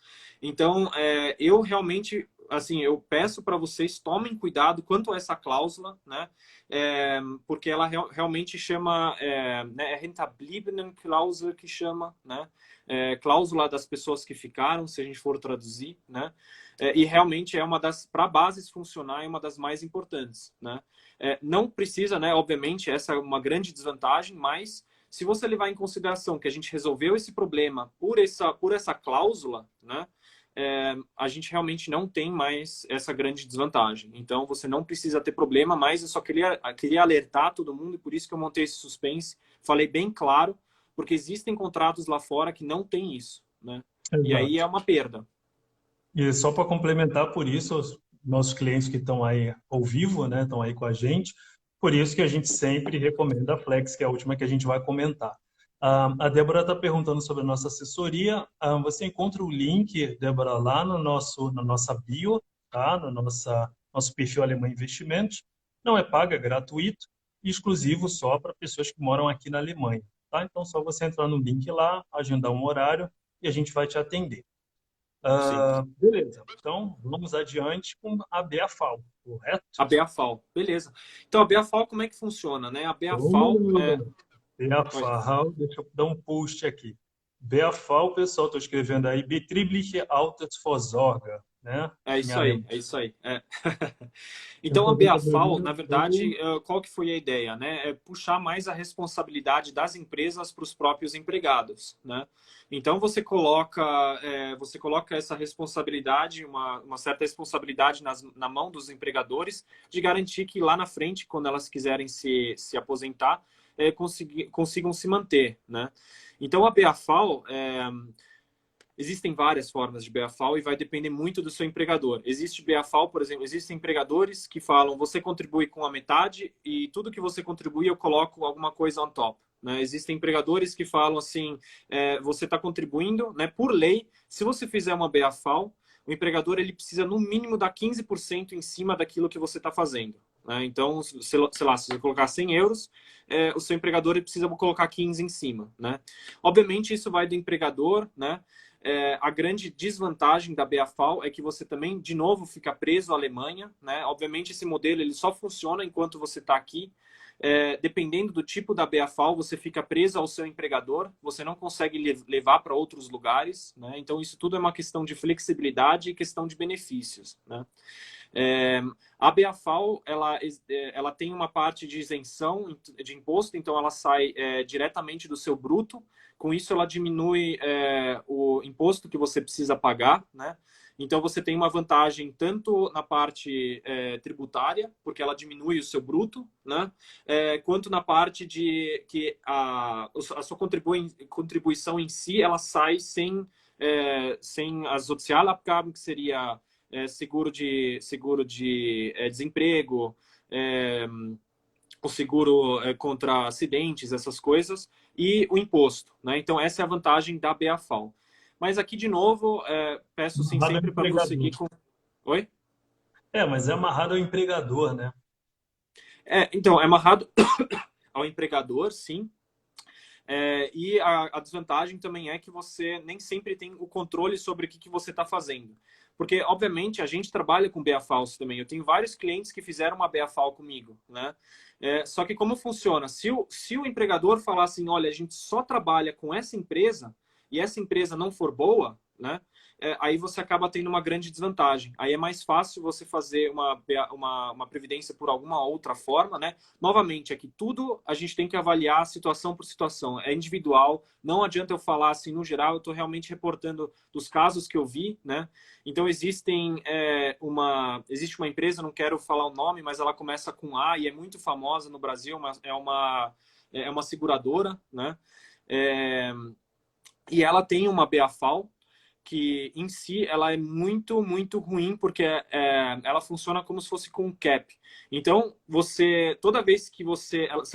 Então, eu realmente, assim, eu peço para vocês, tomem cuidado quanto a essa cláusula, né? Porque ela realmente chama, né, é Rentabilitätsklausel que chama, né? Cláusula das pessoas que ficaram, se a gente for traduzir, né? E realmente é uma das, para bases funcionar, é uma das mais importantes, né? Não precisa, né? Obviamente, essa é uma grande desvantagem, mas se você levar em consideração que a gente resolveu esse problema por essa cláusula, né? A gente realmente não tem mais essa grande desvantagem. Então, você não precisa ter problema, mas eu só queria alertar todo mundo, e por isso que eu montei esse suspense, falei bem claro, porque existem contratos lá fora que não tem isso, né? E aí é Exato. uma perda. E só para complementar, por isso, os nossos clientes que estão aí ao vivo, né, estão aí com a gente, por isso que a gente sempre recomenda a Flex, que é a última que a gente vai comentar. A Débora está perguntando sobre a nossa assessoria. Você encontra o link, Débora, lá no na nossa bio, tá? No nosso perfil Alemã Investimentos. Não é pago, é gratuito e exclusivo só para pessoas que moram aqui na Alemanha, tá? Então, só você entrar no link lá, agendar um horário e a gente vai te atender. Sim. Beleza. Então, vamos adiante com a BeaFal, correto? A BeaFal, beleza. Então, a BeaFal, como é que funciona, né? A BeaFal é... Então, Oi. BeaFal, deixa eu dar um post aqui. BeaFal, pessoal, estou escrevendo aí, Betriebliche Altersvorsorge, né? É Em isso aí, alemão. é isso aí. É. Eu Então, a BeaFal, aposentadoria na verdade, ou... qual que foi a ideia, né? É puxar mais a responsabilidade das empresas para os próprios empregados, né? Então, você coloca essa responsabilidade, uma certa responsabilidade na mão dos empregadores de garantir que lá na frente, quando elas quiserem se aposentar, consigam se manter, né? Então, a BeaFal... Existem várias formas de BAFAL e vai depender muito do seu empregador. Existe BAFAL, por exemplo, existem empregadores que falam você contribui com a metade e tudo que você contribui eu coloco alguma coisa on top. Né? Existem empregadores que falam assim, você está contribuindo, né, por lei, se você fizer uma BAFAL, o empregador ele precisa no mínimo dar 15% em cima daquilo que você está fazendo. Né? Então, sei lá, se você colocar 100 euros, o seu empregador ele precisa colocar 15 em cima. Né? Obviamente, isso vai do empregador, né? A grande desvantagem da BAFAL é que você também, de novo, fica preso à Alemanha. Né? Obviamente, esse modelo ele só funciona enquanto você está aqui. Dependendo do tipo da BAFAL, você fica preso ao seu empregador, você não consegue levar para outros lugares. Né? Então, isso tudo é uma questão de flexibilidade e questão de benefícios. Né? A BAFAL, ela tem uma parte de isenção de imposto, então ela sai diretamente do seu bruto. Com isso, ela diminui o imposto que você precisa pagar, né? Então, você tem uma vantagem tanto na parte tributária, porque ela diminui o seu bruto, né? Quanto na parte de que a sua contribuição em si, ela sai sem a Sozialabgaben, que seria seguro de desemprego, o seguro contra acidentes, essas coisas, e o imposto. Né? Então, essa é a vantagem da BAFAL. Mas aqui, de novo, peço sim Amarrado ao sempre para empregador. prosseguir com... Oi? Mas é amarrado ao empregador, né? Então, é amarrado ao empregador, sim. E a desvantagem também é que você nem sempre tem o controle sobre o que você está fazendo. Porque, obviamente, a gente trabalha com BA-Falso também. Eu tenho vários clientes que fizeram uma BA-Fal comigo, né? Só que como funciona? Se o empregador falar assim, olha, a gente só trabalha com essa empresa e essa empresa não for boa, né? Aí você acaba tendo uma grande desvantagem. Aí é mais fácil você fazer uma previdência por alguma outra forma, né? Novamente, aqui tudo a gente tem que avaliar situação por situação. É individual, não adianta eu falar assim no geral, eu estou realmente reportando dos casos que eu vi, né? Então existe uma empresa, não quero falar o nome, mas ela começa com A e é muito famosa no Brasil, é uma seguradora, né? E ela tem uma BAFAL, que em si ela é muito, muito ruim, porque ela funciona como se fosse com um cap. Então, toda vez que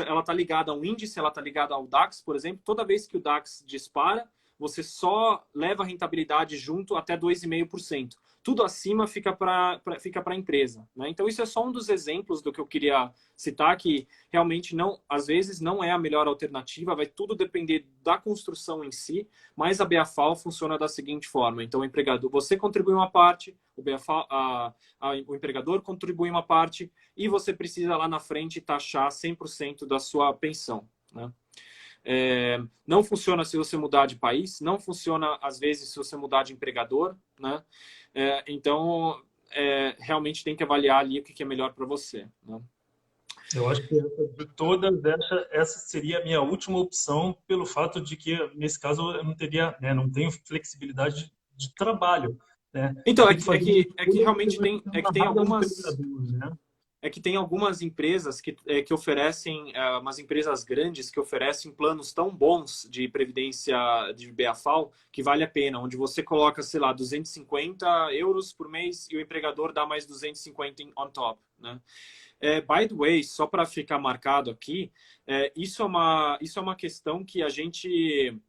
ela está ligada a um índice, ela está ligada ao DAX, por exemplo, toda vez que o DAX dispara, você só leva a rentabilidade junto até 2,5%. Tudo acima fica para a empresa. Né? Então, isso é só um dos exemplos do que eu queria citar, que realmente às vezes não é a melhor alternativa, vai tudo depender da construção em si, mas a BAFAL funciona da seguinte forma. Então, o empregador, você contribui uma parte, o empregador contribui uma parte e você precisa lá na frente taxar 100% da sua pensão. Né? Não funciona se você mudar de país, não funciona às vezes se você mudar de empregador. Né? Então, realmente tem que avaliar ali o que é melhor para você. Né? Eu acho que de todas, essa seria a minha última opção, pelo fato de que, nesse caso, eu não teria, né, não tenho flexibilidade de trabalho, né? Eu Então, tenho que fazer uma é que escolha que realmente vai ser é que tem amarrada ao algumas... empregador, né? É que tem algumas empresas que oferecem, umas empresas grandes que oferecem planos tão bons de previdência de BAFAL que vale a pena, onde você coloca, sei lá, 250 euros por mês e o empregador dá mais 250 on top, né? By the way, só para ficar marcado aqui, isso é uma questão que a gente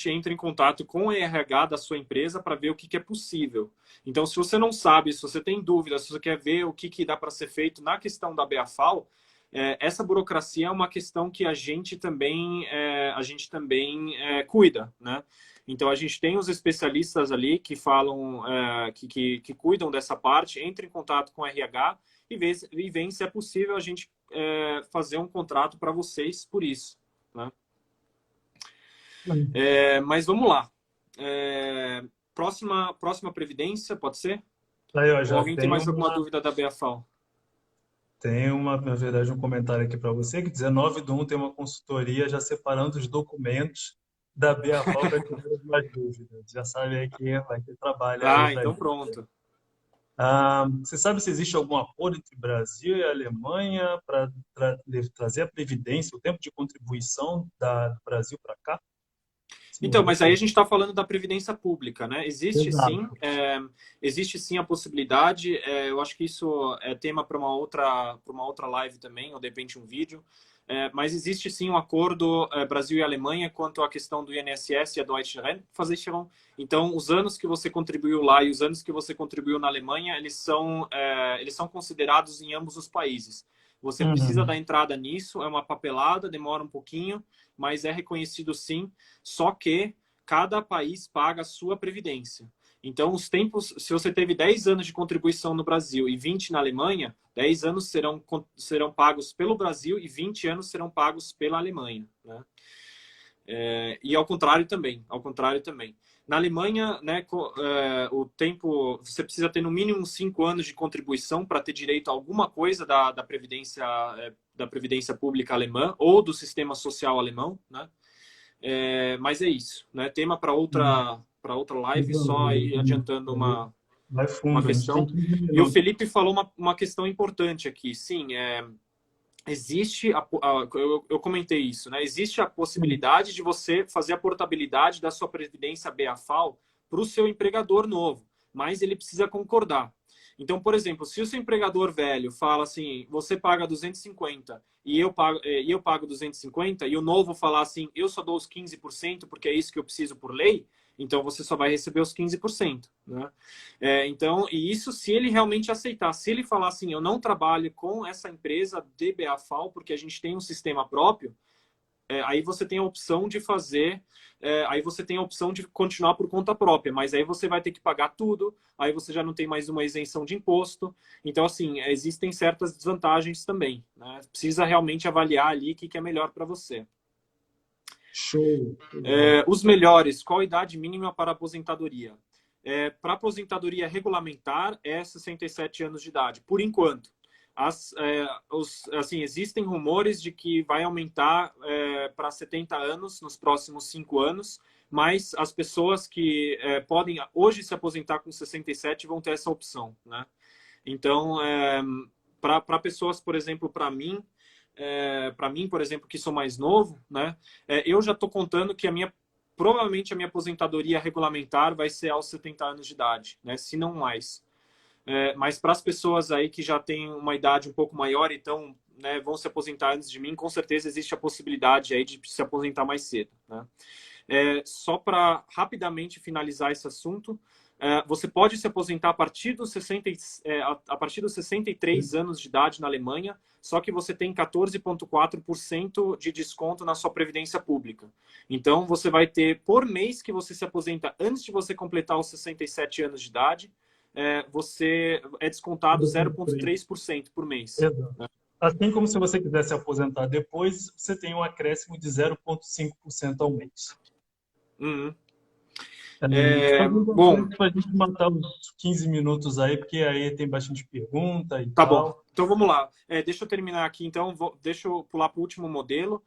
entra em contato com o RH da sua empresa para ver o que é possível. Então, se você não sabe, se você tem dúvidas, se você quer ver o que dá para ser feito na questão da BAFAO, essa burocracia é uma questão que a gente também cuida, né? Então, a gente tem os especialistas ali que falam, que cuidam dessa parte, entra em contato com o RH e vem se é possível a gente fazer um contrato para vocês por isso, né? Mas vamos lá. Próxima previdência, pode ser? Aí, ó, Ou já alguém tem mais alguma dúvida da BAFAO? na verdade, um comentário aqui para você, que 19/1 tem uma consultoria já separando os documentos da BAFAO para tirar as dúvidas. Já sabe aí que vai ter trabalho aí Ah, para então gente. pronto. Você sabe se existe algum acordo entre Brasil e Alemanha para trazer a previdência, o tempo de contribuição do Brasil para cá? Sim, Então, mas aí a existe. gente está falando da previdência pública, né? Exato. Existe sim a possibilidade. Eu acho que isso é tema para uma outra live também, ou de repente um vídeo. Mas existe sim um acordo Brasil e Alemanha quanto à questão do INSS e a Deutsche Rentenversicherung. Então, os anos que você contribuiu lá e os anos que você contribuiu na Alemanha, eles são considerados em ambos os países. Você precisa Uhum. dar entrada nisso, é uma papelada, demora um pouquinho, mas é reconhecido sim. Só que cada país paga a sua previdência. Então, os tempos, se você teve 10 anos de contribuição no Brasil e 20 na Alemanha, 10 anos serão pagos pelo Brasil e 20 anos serão pagos pela Alemanha, né? E ao contrário também, Na Alemanha, né, o tempo, você precisa ter no mínimo 5 anos de contribuição para ter direito a alguma coisa da previdência pública alemã ou do sistema social alemão, né? Mas é isso, né? Tema para outra live, só aí adiantando Vai uma fundo, a gente tem questão. 15 E o minutos. Felipe falou uma questão importante aqui. Sim, existe, eu comentei isso, né? Existe a possibilidade de você fazer a portabilidade da sua previdência BAFAL para o seu empregador novo, mas ele precisa concordar. Então, por exemplo, se o seu empregador velho fala assim, você paga 250 e eu pago 250 e o novo falar assim, eu só dou os 15% porque é isso que eu preciso por lei, então você só vai receber os 15%, né? Então, e isso se ele realmente aceitar. Se ele falar assim, eu não trabalho com essa empresa de BAFAL porque a gente tem um sistema próprio, aí você tem a opção de fazer, aí você tem a opção de continuar por conta própria, mas aí você vai ter que pagar tudo, aí você já não tem mais uma isenção de imposto. Então, assim, existem certas desvantagens também, né? Precisa realmente avaliar ali o que é melhor para você. Show. Legal. Os melhores, qual a idade mínima para aposentadoria? Para aposentadoria regulamentar é 67 anos de idade, por enquanto. Assim, existem rumores de que vai aumentar para 70 anos nos próximos 5 anos, mas as pessoas que podem hoje se aposentar com 67 vão ter essa opção, né? Então, para pessoas, por exemplo, para mim, por exemplo, que sou mais novo, né? Eu já estou contando que provavelmente a minha aposentadoria regulamentar vai ser aos 70 anos de idade, né? Se não mais. Mas para as pessoas aí que já têm uma idade um pouco maior, então, né, vão se aposentar antes de mim, com certeza existe a possibilidade aí de se aposentar mais cedo, né? Só para rapidamente finalizar esse assunto, você pode se aposentar a partir dos 63 anos de idade na Alemanha, só que você tem 14,4% de desconto na sua previdência pública. Então, você vai ter, por mês que você se aposenta antes de você completar os 67 anos de idade, você é descontado 0,3% por mês. Exato. Assim como se você quiser se aposentar depois, você tem um acréscimo de 0,5% ao mês. Uhum. Fazendo a Bom, coisa para a gente matar os 15 minutos aí, porque aí tem bastante pergunta e tá bom. tal. Então vamos lá. Deixa eu terminar aqui, então. Deixa eu pular para o último modelo.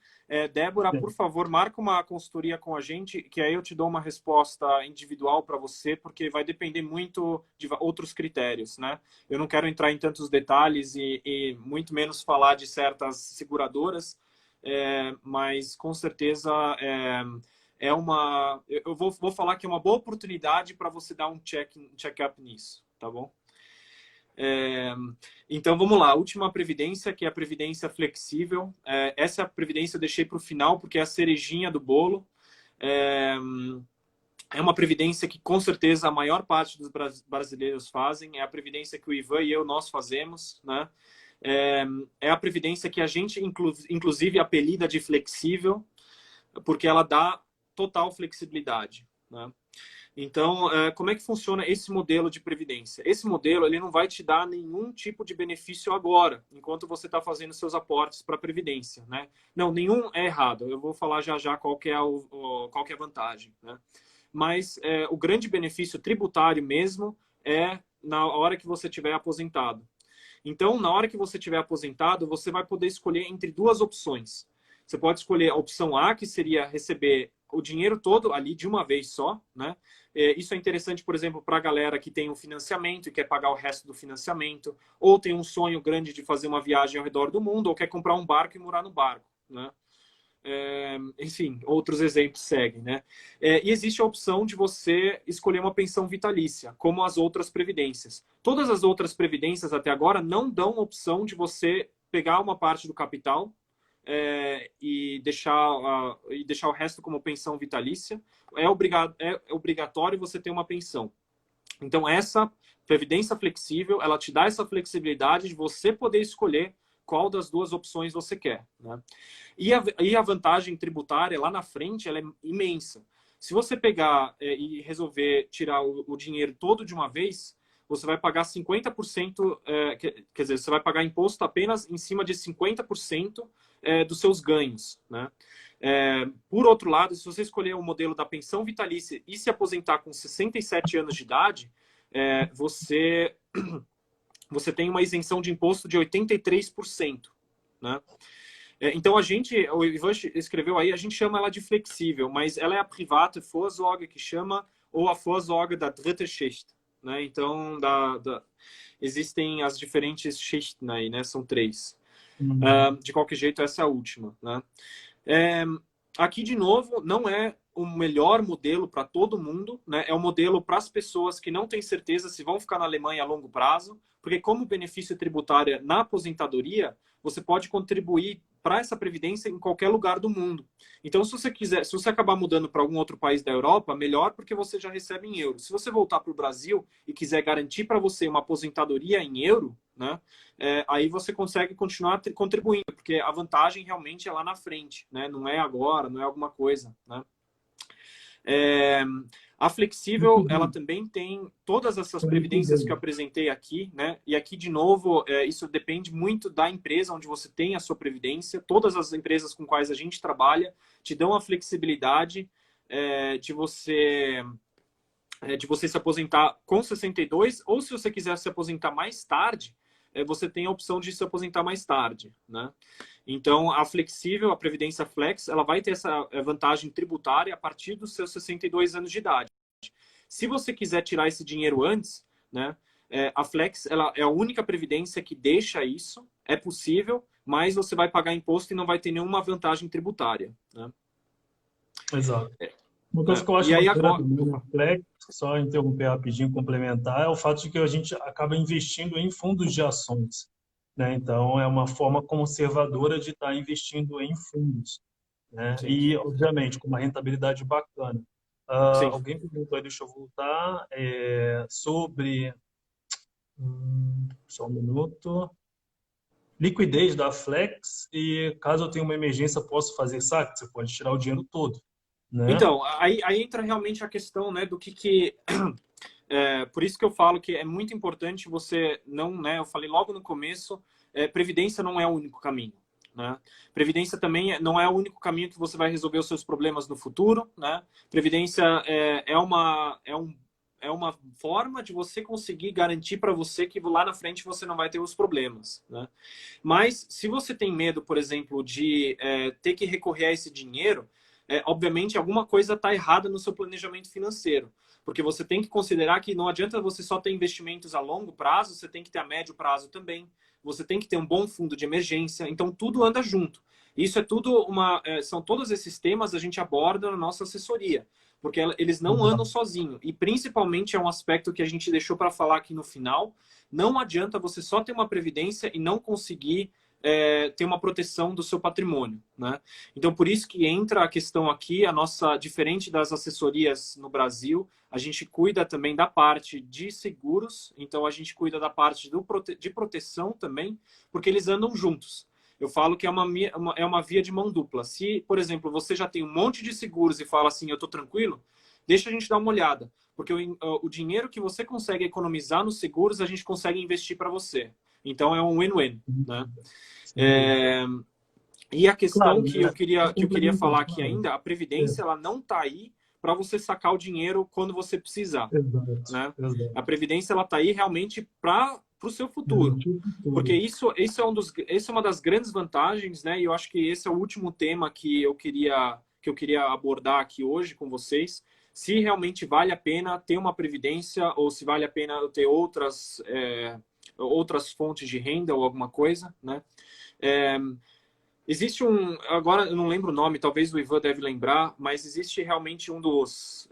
Débora, por Sim. favor, marca uma consultoria com a gente, que aí eu te dou uma resposta individual para você, porque vai depender muito de outros critérios, né? Eu não quero entrar em tantos detalhes e muito menos falar de certas seguradoras, mas com certeza eu vou falar que é uma boa oportunidade para você dar um check-up nisso, tá bom? É, então, vamos lá. A última previdência, que é a previdência flexível. Essa previdência eu deixei para o final, porque é a cerejinha do bolo. É, é uma previdência que, com certeza, a maior parte dos brasileiros fazem. É a previdência que o Ivan e eu, nós fazemos, né? É a previdência que a gente, inclusive, apelida de flexível, porque ela dá total flexibilidade, né? Então, como é que funciona esse modelo de previdência? Esse modelo ele não vai te dar nenhum tipo de benefício agora, enquanto você está fazendo seus aportes para a previdência, né? Não, nenhum é errado. Eu vou falar já já qual que é qual que é a vantagem, né? Mas o grande benefício tributário mesmo é na hora que você estiver aposentado. Então, na hora que você estiver aposentado, você vai poder escolher entre duas opções. Você pode escolher a opção A, que seria receber o dinheiro todo ali de uma vez só, né? Isso é interessante, por exemplo, para a galera que tem um financiamento e quer pagar o resto do financiamento, ou tem um sonho grande de fazer uma viagem ao redor do mundo, ou quer comprar um barco e morar no barco, né? Enfim, outros exemplos seguem, né? E existe a opção de você escolher uma pensão vitalícia, como as outras previdências. Todas as outras previdências até agora não dão opção de você pegar uma parte do capital e deixar o resto como pensão vitalícia. É obrigatório você ter uma pensão. Então, essa previdência flexível, ela te dá essa flexibilidade de você poder escolher qual das duas opções você quer, né? E a vantagem tributária lá na frente, ela é imensa. Se você pegar e resolver tirar o dinheiro todo de uma vez, você vai pagar 50%, quer dizer, você vai pagar imposto apenas em cima de 50% dos seus ganhos, né? Por outro lado, se você escolher o modelo da pensão vitalícia e se aposentar com 67 anos de idade, você tem uma isenção de imposto de 83%, né? Então, o Ivan escreveu aí, a gente chama ela de flexível, mas ela é a private Vorsorge que chama, ou a Vorsorge da dritte Schicht, né? Então, existem as diferentes Schichten aí, né? São 3. De qualquer jeito, essa é a última, né? Aqui, de novo, não é o melhor modelo para todo mundo, né? É um modelo para as pessoas que não têm certeza se vão ficar na Alemanha a longo prazo, porque como benefício tributário na aposentadoria, você pode contribuir para essa previdência em qualquer lugar do mundo. Então, se você acabar mudando para algum outro país da Europa, melhor, porque você já recebe em euro. Se você voltar para o Brasil e quiser garantir para você uma aposentadoria em euro, né? Aí você consegue continuar contribuindo, porque a vantagem realmente é lá na frente, né? Não é agora, não é alguma coisa, né? A flexível, ela também tem todas essas previdências que eu apresentei aqui, né? E aqui, de novo, isso depende muito da empresa onde você tem a sua previdência. Todas as empresas com quais a gente trabalha te dão a flexibilidade de você se aposentar com 62, ou se você quiser se aposentar mais tarde, você tem a opção de se aposentar mais tarde, né? Então, a flexível, a Previdência Flex, ela vai ter essa vantagem tributária a partir dos seus 62 anos de idade. Se você quiser tirar esse dinheiro antes, né, a Flex ela é a única previdência que deixa isso, é possível, mas você vai pagar imposto e não vai ter nenhuma vantagem tributária, né? Exato. Uma coisa que eu acho E aí bacana agora... também na Flex, só interromper rapidinho, complementar, é o fato de que a gente acaba investindo em fundos de ações, né? Então, é uma forma conservadora de estar investindo em fundos, né? Sim, E, obviamente, com uma rentabilidade bacana. sim. Alguém perguntou aí, deixa eu voltar, sobre... só um minuto. Liquidez da Flex e, caso eu tenha uma emergência, posso fazer saque? Você pode tirar o dinheiro todo, né? Então, aí entra realmente a questão, né, do que por isso que eu falo que é muito importante você não, né, eu falei logo no começo, previdência não é o único caminho, né? Previdência também não é o único caminho que você vai resolver os seus problemas no futuro, né? Previdência é uma forma de você conseguir garantir para você que lá na frente você não vai ter os problemas, né? Mas se você tem medo, por exemplo, de ter que recorrer a esse dinheiro, obviamente alguma coisa está errada no seu planejamento financeiro. Porque você tem que considerar que não adianta você só ter investimentos a longo prazo, você tem que ter a médio prazo também. Você tem que ter um bom fundo de emergência. Então, tudo anda junto. Isso é tudo são todos esses temas a gente aborda na nossa assessoria, porque eles não andam Exato. sozinhos. E principalmente é um aspecto que a gente deixou para falar aqui no final. Não adianta você só ter uma previdência e não conseguir ter uma proteção do seu patrimônio, né? Então, por isso que entra a questão aqui, diferente das assessorias no Brasil, a gente cuida também da parte de seguros, então a gente cuida da parte de proteção também, porque eles andam juntos. Eu falo que é uma via de mão dupla. Se, por exemplo, você já tem um monte de seguros e fala assim, eu estou tranquilo, deixa a gente dar uma olhada, porque o dinheiro que você consegue economizar nos seguros, a gente consegue investir para você. Então, é um win-win, né? Sem dúvida. E a questão Claro, que né? Só eu queria falar aqui complementando. ainda, a É, Previdência ela não está aí para você sacar o dinheiro quando você precisar, exato, né? A exato. Previdência ela está aí realmente para o seu futuro. Garantir o Porque futuro. isso é uma das grandes vantagens, né? E eu acho que esse é o último tema que eu queria abordar aqui hoje com vocês. Se realmente vale a pena ter uma previdência ou se vale a pena eu ter outras fontes de renda ou alguma coisa, né? É, existe agora eu não lembro o nome, talvez o Ivan deve lembrar, mas existe realmente um dos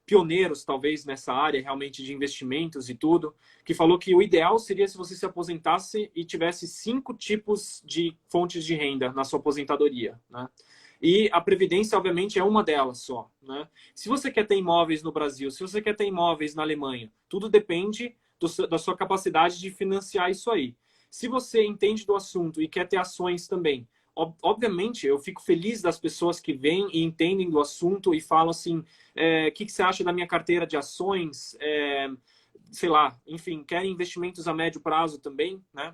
pioneiros, talvez, nessa área realmente de investimentos e tudo, que falou que o ideal seria se você se aposentasse e tivesse 5 tipos de fontes de renda na sua aposentadoria, né? E a Previdência, obviamente, é uma delas só, né? Se você quer ter imóveis no Brasil, se você quer ter imóveis na Alemanha, tudo depende da sua capacidade de financiar isso aí. Se você entende do assunto e quer ter ações também, obviamente, eu fico feliz das pessoas que vêm e entendem do assunto e falam assim, o que você acha da minha carteira de ações? Sei lá, enfim, querem investimentos a médio prazo também, né?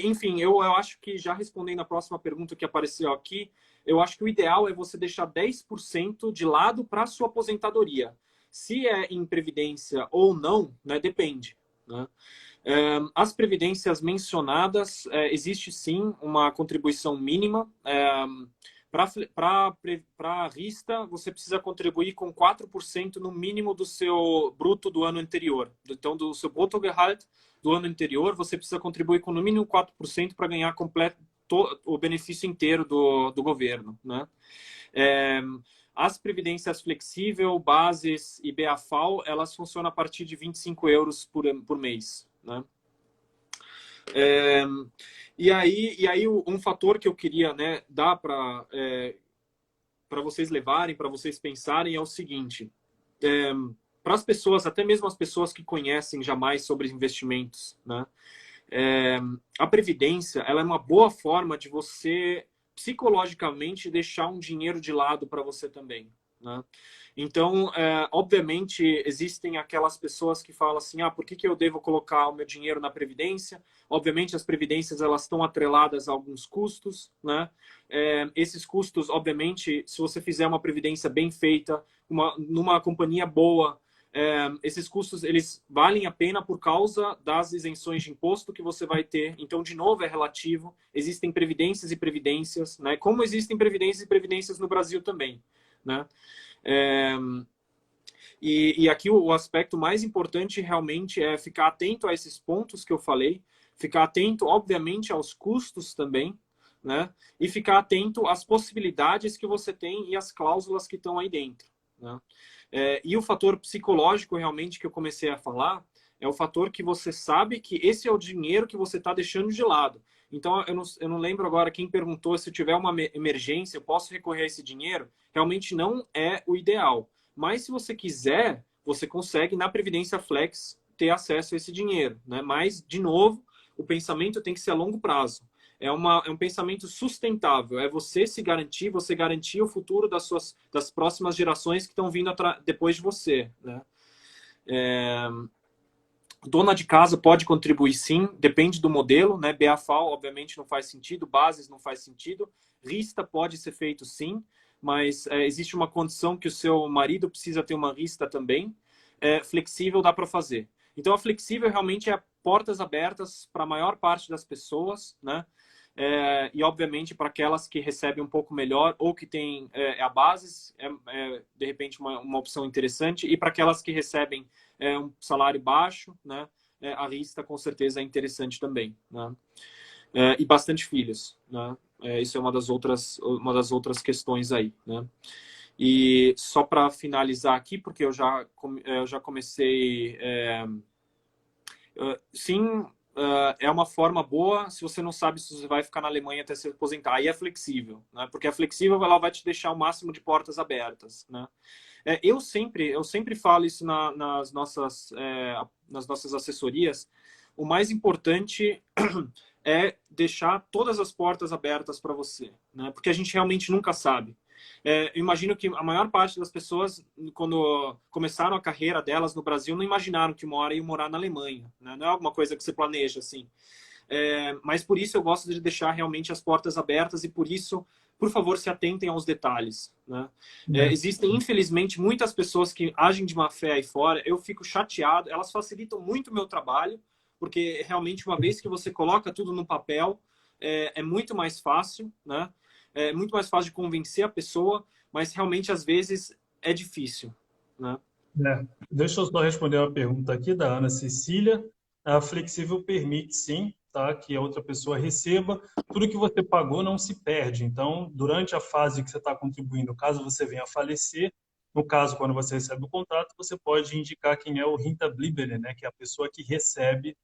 Enfim, eu acho que já respondendo a próxima pergunta que apareceu aqui, eu acho que o ideal é você deixar 10% de lado para sua aposentadoria. Se é em previdência ou não, né, depende, né? As previdências mencionadas, existe sim uma contribuição mínima. Para a Rista, você precisa contribuir com 4% no mínimo do seu bruto do ano anterior. Então, do seu Bruttogehalt do ano anterior, você precisa contribuir com no mínimo 4% para ganhar completo o benefício inteiro do governo, né? As previdências flexível, bases e BAFAL, elas funcionam a partir de 25 euros por mês, né? É, e aí um fator que eu queria, né, dar para vocês levarem, para vocês pensarem é o seguinte: para as pessoas, até mesmo as pessoas que conhecem jamais sobre investimentos, né, a previdência ela é uma boa forma de você psicologicamente deixar um dinheiro de lado para você também, né? Então, obviamente, existem aquelas pessoas que falam assim, por que eu devo colocar o meu dinheiro na previdência? Obviamente, as previdências elas estão atreladas a alguns custos, né? Esses custos, obviamente, se você fizer uma previdência bem feita, numa companhia boa, esses custos eles valem a pena por causa das isenções de imposto que você vai ter. Então, de novo, é relativo. Existem previdências e previdências, né? Como existem previdências e previdências no Brasil também, né? É, e aqui o aspecto mais importante realmente é ficar atento a esses pontos que eu falei, ficar atento, obviamente, aos custos também, né? E ficar atento às possibilidades que você tem e às cláusulas que estão aí dentro, né? E o fator psicológico, realmente, que eu comecei a falar, é o fator que você sabe que esse é o dinheiro que você está deixando de lado. Então, eu não lembro agora quem perguntou se eu tiver uma emergência, eu posso recorrer a esse dinheiro. Realmente não é o ideal. Mas se você quiser, você consegue na Previdência Flex ter acesso a esse dinheiro, né? Mas, de novo, o pensamento tem que ser a longo prazo. É um pensamento sustentável. É você se garantir, você garantir o futuro das próximas gerações que estão vindo depois de você, né? Dona de casa pode contribuir sim, depende do modelo, né? BAFAL, obviamente, não faz sentido, bases não faz sentido. Rista pode ser feito sim, mas existe uma condição que o seu marido precisa ter uma rista também. Flexível dá para fazer. Então, a flexível realmente é portas abertas para a maior parte das pessoas, né? E, obviamente, para aquelas que recebem um pouco melhor ou que têm a bases, de repente, uma opção interessante. E para aquelas que recebem um salário baixo, né? A Rista, com certeza, é interessante também, né? e bastante filhos, né? Isso é uma das outras questões aí, né? E só para finalizar aqui, porque eu já comecei. Sim, é uma forma boa se você não sabe se você vai ficar na Alemanha até se aposentar. Aí é flexível, né? Porque a flexível ela vai te deixar o máximo de portas abertas, né? Eu sempre falo isso nas nossas assessorias. O mais importante é deixar todas as portas abertas para você, né? Porque a gente realmente nunca sabe. Eu imagino que a maior parte das pessoas, quando começaram a carreira delas no Brasil, não imaginaram que uma hora iam morar na Alemanha, né? Não é alguma coisa que você planeja assim. Mas por isso eu gosto de deixar realmente as portas abertas e por isso, por favor, se atentem aos detalhes, né? É, Existem, infelizmente, muitas pessoas que agem de má fé aí fora. Eu fico chateado. Elas facilitam muito o meu trabalho, porque realmente, uma vez que você coloca tudo no papel, é muito mais fácil, né? É muito mais fácil de convencer a pessoa, mas realmente, às vezes, é difícil, né? Deixa eu só responder uma pergunta aqui da Ana Cecília. A flexível permite, sim, tá, que a outra pessoa receba. Tudo que você pagou não se perde. Então, durante a fase que você está contribuindo, caso você venha a falecer, no caso, quando você recebe o contrato, você pode indicar quem é o Hinterbliebene, né, que é a pessoa que recebe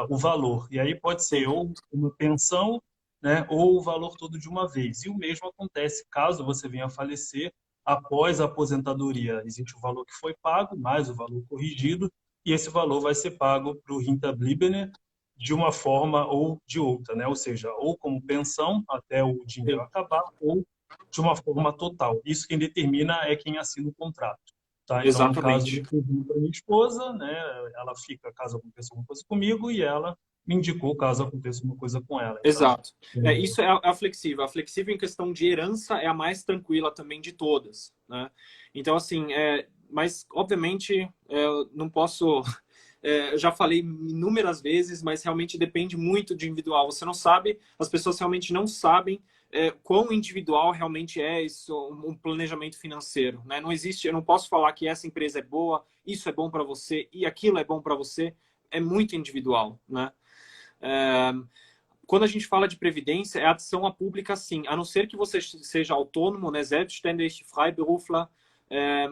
o valor. E aí pode ser Sim, ou uma pensão, né, ou o valor todo de uma vez. E o mesmo acontece caso você venha a falecer após a aposentadoria. Existe o valor que foi pago, mais o valor corrigido, e esse valor vai ser pago para o Hinterbliebene de uma forma ou de outra, né? Ou seja, ou como pensão até o dinheiro sim, acabar, ou de uma forma total. Isso quem determina é quem assina o contrato. Tá? Então, no caso, eu exatamente. pedi para minha esposa, né? Ela fica caso aconteça alguma coisa comigo, e ela me indicou caso aconteça alguma coisa com ela. Então, Exato. Isso é a flexível. A flexível em questão de herança é a mais tranquila também de todas, né? Então, assim, mas obviamente eu não posso. Eu já falei inúmeras vezes, mas realmente depende muito de individual. Você não sabe, as pessoas realmente não sabem quão individual realmente é isso, um planejamento financeiro, né? Não existe, eu não posso falar que essa empresa é boa, isso é bom para você e aquilo é bom para você. É muito individual, né? É, Quando a gente fala de previdência, é adição à pública, sim. A não ser que você seja autônomo, né, selbstständig, Freiberufler,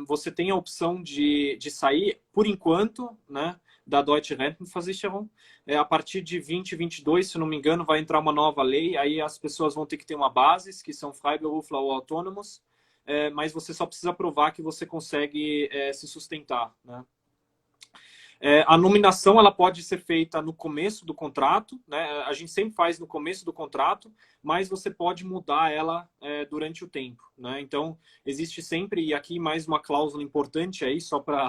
você tem a opção de sair, por enquanto, né, da Deutsche Rentenversicherung. A partir de 2022, se não me engano, vai entrar uma nova lei. Aí as pessoas vão ter que ter uma base, que são Freiberufler ou autônomos. Mas você só precisa provar que você consegue se sustentar, né? A nominação ela pode ser feita no começo do contrato, né? A gente sempre faz no começo do contrato, mas você pode mudar ela durante o tempo, né? Então, existe sempre, e aqui mais uma cláusula importante aí, só para...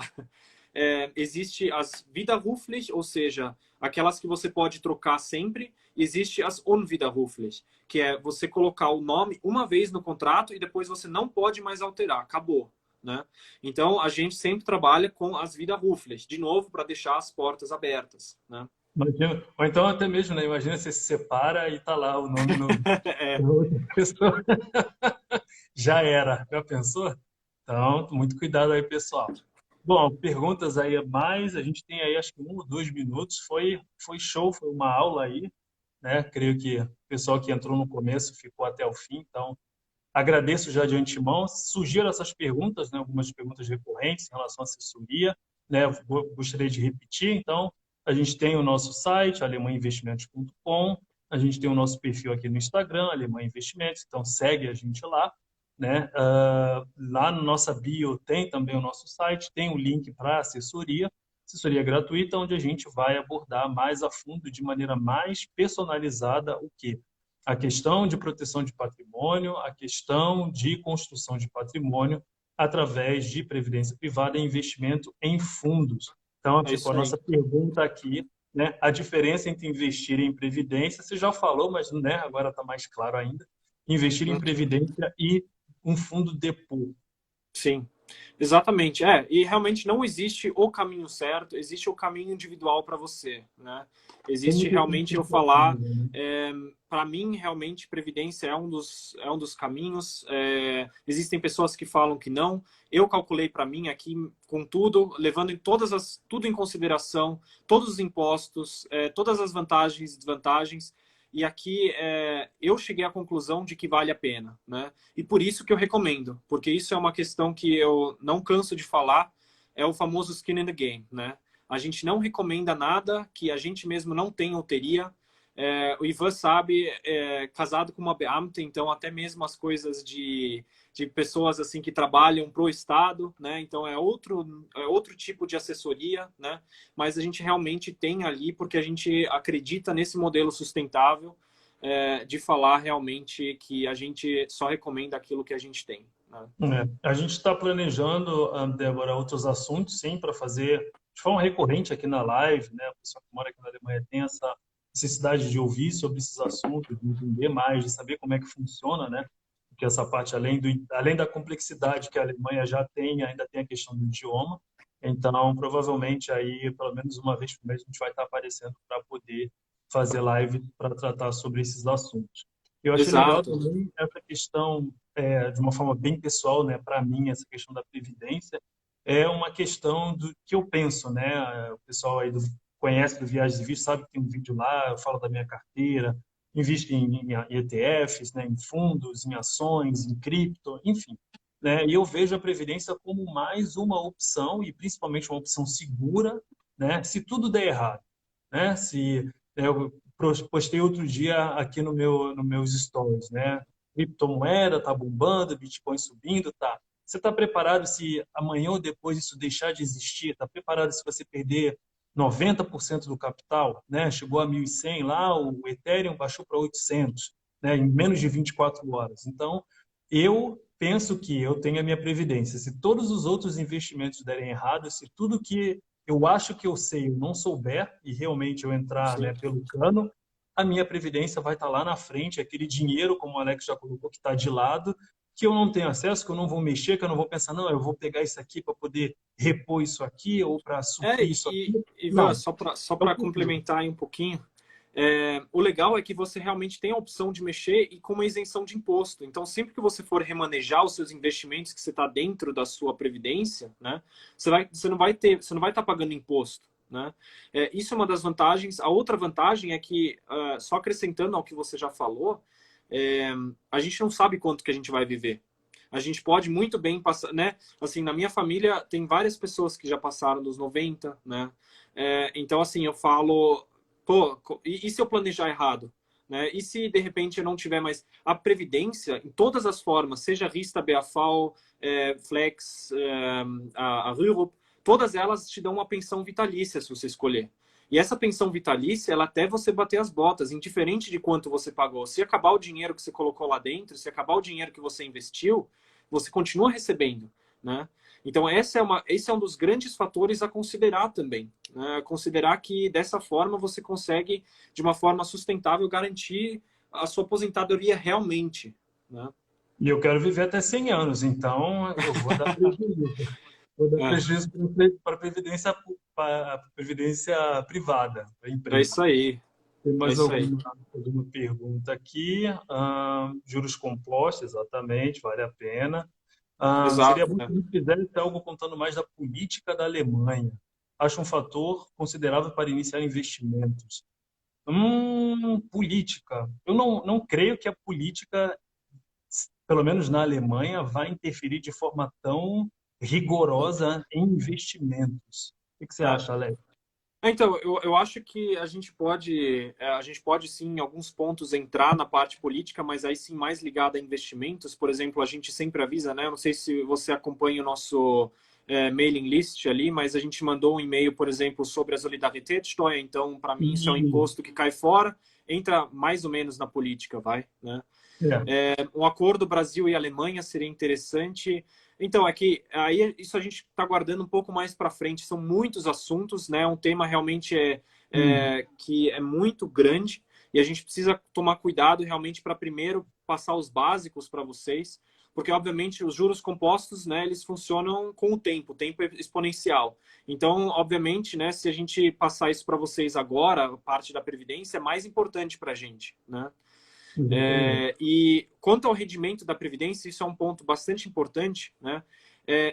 existe as widerruflich, ou seja, aquelas que você pode trocar sempre, e existe as unwiderruflich, que é você colocar o nome uma vez no contrato e depois você não pode mais alterar, acabou, né? Então, a gente sempre trabalha com as widerruflich, de novo, para deixar as portas abertas, né? imagina, ou então até mesmo, né? Imagina você se separa e tá lá o nome no, É, da outra pessoa. Já era. Já pensou? Então, muito cuidado aí, pessoal. Bom, perguntas aí a mais. A gente tem aí acho que 1 ou 2 minutos. Foi show, foi uma aula aí, né? Creio que o pessoal que entrou no começo ficou até o fim. Então, agradeço já de antemão. Surgiram essas perguntas, né? Algumas perguntas recorrentes em relação à assessoria, né? Gostaria de repetir. Então, a gente tem o nosso site, alemanhainvestimentos.com. A gente tem o nosso perfil aqui no Instagram, Alemanha Investimentos. Então, segue a gente lá, né? Lá na nossa bio tem também o nosso site, tem o link para assessoria gratuita, onde a gente vai abordar mais a fundo, de maneira mais personalizada, o quê? A questão de proteção de patrimônio, a questão de construção de patrimônio através de previdência privada e investimento em fundos. Então, é tipo, a isso aí. nossa pergunta aqui, né, a diferença entre investir em previdência, você já falou, mas né, agora está mais claro ainda, investir em Uhum. previdência e um fundo depô. Sim, exatamente. E realmente não existe o caminho certo, existe o caminho individual para você, né? Como Existe que a gente realmente eu se falar, organiza, né? para mim, realmente, previdência é um dos caminhos. Existem pessoas que falam que não. Eu calculei para mim aqui, com tudo, levando tudo em consideração, todos os impostos, todas as vantagens e desvantagens. E aqui eu cheguei à conclusão de que vale a pena, né? E por isso que eu recomendo, porque isso é uma questão que eu não canso de falar, é o famoso skin in the game, né? A gente não recomenda nada que a gente mesmo não tenha ou teria. O Ivan sabe, casado com uma beamta, então até mesmo as coisas de pessoas assim que trabalham para o Estado, né? Então é outro tipo de assessoria, né? Mas a gente realmente tem ali porque a gente acredita nesse modelo sustentável de falar realmente que a gente só recomenda aquilo que a gente tem, né? A gente está planejando, Débora, outros assuntos, sim, para fazer de forma recorrente aqui na live, né? A pessoa que mora aqui na Alemanha tem essa necessidade de ouvir sobre esses assuntos, de entender mais, de saber como é que funciona, né? Porque essa parte, além da complexidade que a Alemanha já tem, ainda tem a questão do idioma. Então, provavelmente, aí, pelo menos uma vez por mês, a gente vai estar aparecendo para poder fazer live para tratar sobre esses assuntos. Eu achei legal Exato. também essa questão de uma forma bem pessoal, né, para mim, essa questão da previdência é uma questão do que eu penso, né? O pessoal aí conhece do Viagens e Vistos, sabe que tem um vídeo lá, eu falo da minha carteira, invisto em ETFs, né, em fundos, em ações, em cripto, enfim, né? E eu vejo a previdência como mais uma opção e principalmente uma opção segura, né? Se tudo der errado, né? Eu postei outro dia aqui no meus stories, né? Criptomoeda tá bombando, Bitcoin subindo, tá. Você está preparado se amanhã ou depois isso deixar de existir? Está preparado se você perder 90% do capital, né? Chegou a 1.100 lá, o Ethereum baixou para 800, né? Em menos de 24 horas. Então, eu penso que eu tenho a minha previdência. Se todos os outros investimentos derem errado, se tudo que eu acho que eu sei eu não souber e realmente eu entrar, né, Sim. pelo cano, a minha previdência vai estar lá na frente, aquele dinheiro, como o Alex já colocou, que está de lado, que eu não tenho acesso, que eu não vou mexer, que eu não vou pensar, não, eu vou pegar isso aqui para poder repor isso aqui ou para suprir isso aqui. Ivan, Não, só para eu prefiro. complementar aí um pouquinho, o legal é que você realmente tem a opção de mexer e com uma isenção de imposto. Então, sempre que você for remanejar os seus investimentos que você está dentro da sua previdência, né, você não vai estar pagando imposto, né? Isso é uma das vantagens. A outra vantagem é que, só acrescentando ao que você já falou, é, a gente não sabe quanto que a gente vai viver. A gente pode muito bem passar, né? Assim, na minha família tem várias pessoas que já passaram dos 90, né? Então, assim, eu falo, pô, e se eu planejar errado? Né? E se de repente eu não tiver mais a previdência em todas as formas, seja Rista, BAFAL, Flex, a Rürup, todas elas te dão uma pensão vitalícia se você escolher. E essa pensão vitalícia, ela até você bater as botas, indiferente de quanto você pagou. Se acabar o dinheiro que você colocou lá dentro, se acabar o dinheiro que você investiu, você continua recebendo, né? Então, esse é um dos grandes fatores a considerar também. Né? Considerar que, dessa forma, você consegue, de uma forma sustentável, garantir a sua aposentadoria realmente. Né? E eu quero viver até 100 anos, então eu vou dar prejuízo. Vou dar É, prejuízo para a previdência privada, para a é empresa. isso aí. Tem É mais isso aí. alguma pergunta aqui? Juros compostos, exatamente, vale a pena. Seria Exato. bom se Né? a gente fizesse algo contando mais da política da Alemanha. Acho um fator considerável para iniciar investimentos. Política. Eu não creio que a política, pelo menos na Alemanha, vai interferir de forma tão rigorosa em investimentos. O que você É. acha, Alex? Então, eu acho que a gente pode sim, em alguns pontos, entrar na parte política, mas aí sim mais ligada a investimentos. Por exemplo, a gente sempre avisa, né? Eu não sei se você acompanha o nosso mailing list ali, mas a gente mandou um e-mail, por exemplo, sobre a Solidaritätssteuer. Então, para mim, isso é um Sim. imposto que cai fora, entra mais ou menos na política, vai, né? É. Um acordo Brasil e Alemanha seria interessante. Então, aqui, aí isso a gente está guardando um pouco mais para frente. São muitos assuntos, né? Um tema realmente Hum. que é muito grande e a gente precisa tomar cuidado realmente para primeiro passar os básicos para vocês, porque obviamente os juros compostos, né? Eles funcionam com o tempo é exponencial. Então, obviamente, né? Se a gente passar isso para vocês agora, a parte da previdência é mais importante para a gente, né? Exatamente. E quanto ao rendimento da Previdência, isso é um ponto bastante importante. Né?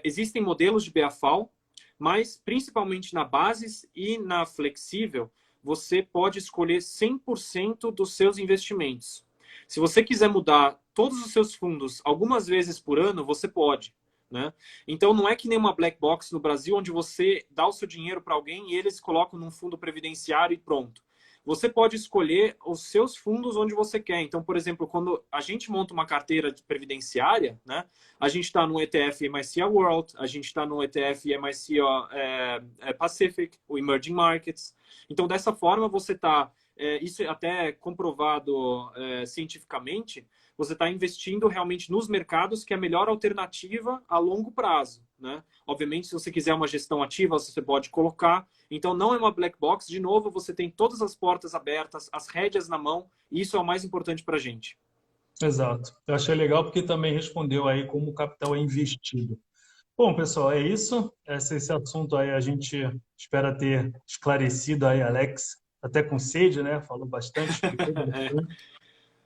Existem modelos de BAFAL, mas principalmente na Bases e na Flexível, você pode escolher 100% dos seus investimentos. Se você quiser mudar todos os seus fundos algumas vezes por ano, você pode, né? Então, não é que nem uma black box no Brasil, onde você dá o seu dinheiro para alguém e eles colocam num fundo previdenciário e pronto. Você pode escolher os seus fundos onde você quer. Então, por exemplo, quando a gente monta uma carteira previdenciária, né, a gente está no ETF MSCI World, a gente está no ETF MSCI Pacific, o Emerging Markets. Então, dessa forma, você está, isso é até comprovado cientificamente, você está investindo realmente nos mercados, que é a melhor alternativa a longo prazo, né? Obviamente, se você quiser uma gestão ativa, você pode colocar. Então, não é uma black box. De novo, você tem todas as portas abertas, as rédeas na mão, e isso é o mais importante para a gente. Exato. Eu achei legal porque também respondeu aí como o capital é investido. Bom, pessoal, é isso. Esse assunto aí a gente espera ter esclarecido aí, Alex, até com sede, né? Falou bastante, explicou bastante.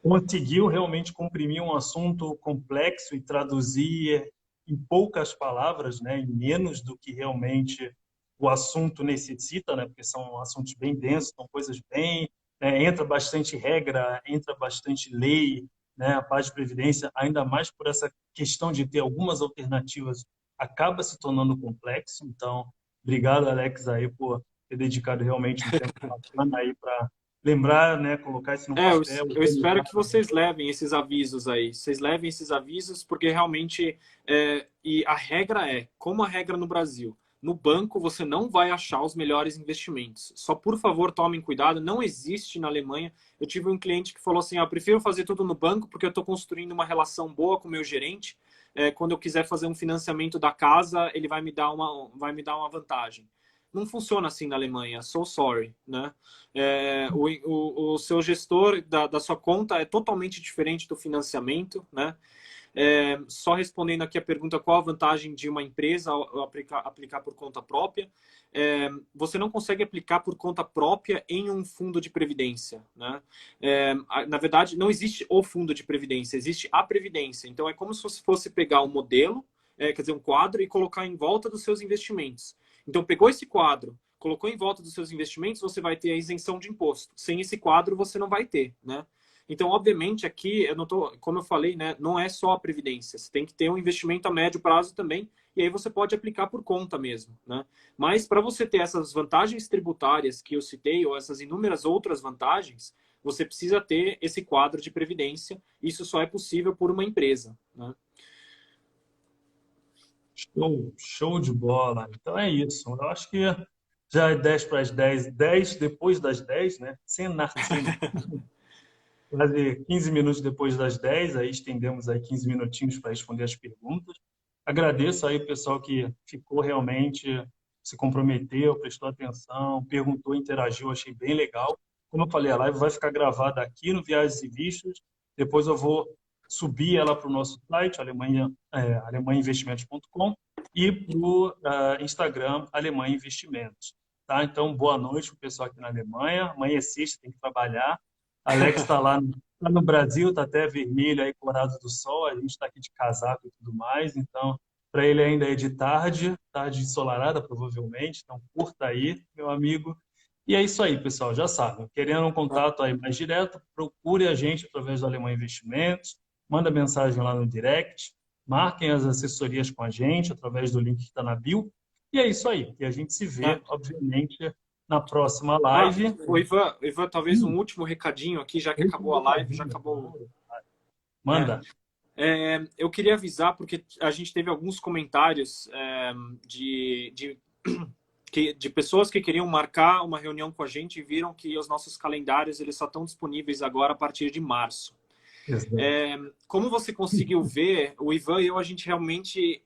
Conseguiu realmente comprimir um assunto complexo e traduzir em poucas palavras, né? Em menos do que realmente o assunto necessita, né? Porque são assuntos bem densos, são coisas bem... entra bastante regra, entra bastante lei, né? A parte de previdência, ainda mais por essa questão de ter algumas alternativas, acaba se tornando complexo. Então, obrigado, Alex, aí por ter dedicado realmente um tempo bacana aí para lembrar, né, colocar isso no papel. Eu espero que vocês levem esses avisos aí. Vocês levem esses avisos, porque realmente... e a regra é, como a regra no Brasil, no banco você não vai achar os melhores investimentos. Só, por favor, tomem cuidado. Não existe na Alemanha. Eu tive um cliente que falou assim, eu prefiro fazer tudo no banco porque eu estou construindo uma relação boa com o meu gerente. Quando eu quiser fazer um financiamento da casa, ele vai me dar uma vantagem. Não funciona assim na Alemanha, so sorry, né? O seu gestor da sua conta é totalmente diferente do financiamento, né? Só respondendo aqui a pergunta, qual a vantagem de uma empresa aplicar por conta própria? Você não consegue aplicar por conta própria em um fundo de previdência, né? Na verdade, não existe o fundo de previdência, existe a previdência. Então, é como se você fosse pegar um modelo, quer dizer, um quadro, e colocar em volta dos seus investimentos. Então, pegou esse quadro, colocou em volta dos seus investimentos, você vai ter a isenção de imposto. Sem esse quadro, você não vai ter, né? Então, obviamente, aqui, eu não tô, como eu falei, né, não é só a previdência. Você tem que ter um investimento a médio prazo também, e aí você pode aplicar por conta mesmo, né? Mas para você ter essas vantagens tributárias que eu citei, ou essas inúmeras outras vantagens, você precisa ter esse quadro de previdência. Isso só é possível por uma empresa, né? Show de bola. Então é isso. Eu acho que já é 10 para as 10, 10 depois das 10, né? Sem quase 15 minutos depois das 10, aí estendemos aí 15 minutinhos para responder as perguntas. Agradeço aí o pessoal que ficou realmente, se comprometeu, prestou atenção, perguntou, interagiu, achei bem legal. Como eu falei, a live vai ficar gravada aqui no Viagens e Vistos, depois eu vou subir ela para o nosso site, alemanhainvestimentos.com, e para o Instagram, Alemanha Investimentos. Tá? Então, boa noite para o pessoal aqui na Alemanha. Amanhã é sexta, tem que trabalhar. Alex está lá no Brasil, está até vermelho, aí, corado do sol. A gente está aqui de casaco e tudo mais. Então, para ele ainda é de tarde, tarde ensolarada, provavelmente. Então, curta aí, meu amigo. E é isso aí, pessoal. Já sabem. Querendo um contato aí mais direto, procure a gente através do Alemanha Investimentos. Manda mensagem lá no direct. Marquem as assessorias com a gente através do link que está na bio. E é isso aí. E a gente se vê, obviamente, na próxima live. Ivan, talvez um último recadinho aqui, já que acabou a live, já acabou. Manda. Eu queria avisar, porque a gente teve alguns comentários de pessoas que queriam marcar uma reunião com a gente e viram que os nossos calendários eles só estão disponíveis agora a partir de março. Como você conseguiu ver, o Ivan e eu, a gente realmente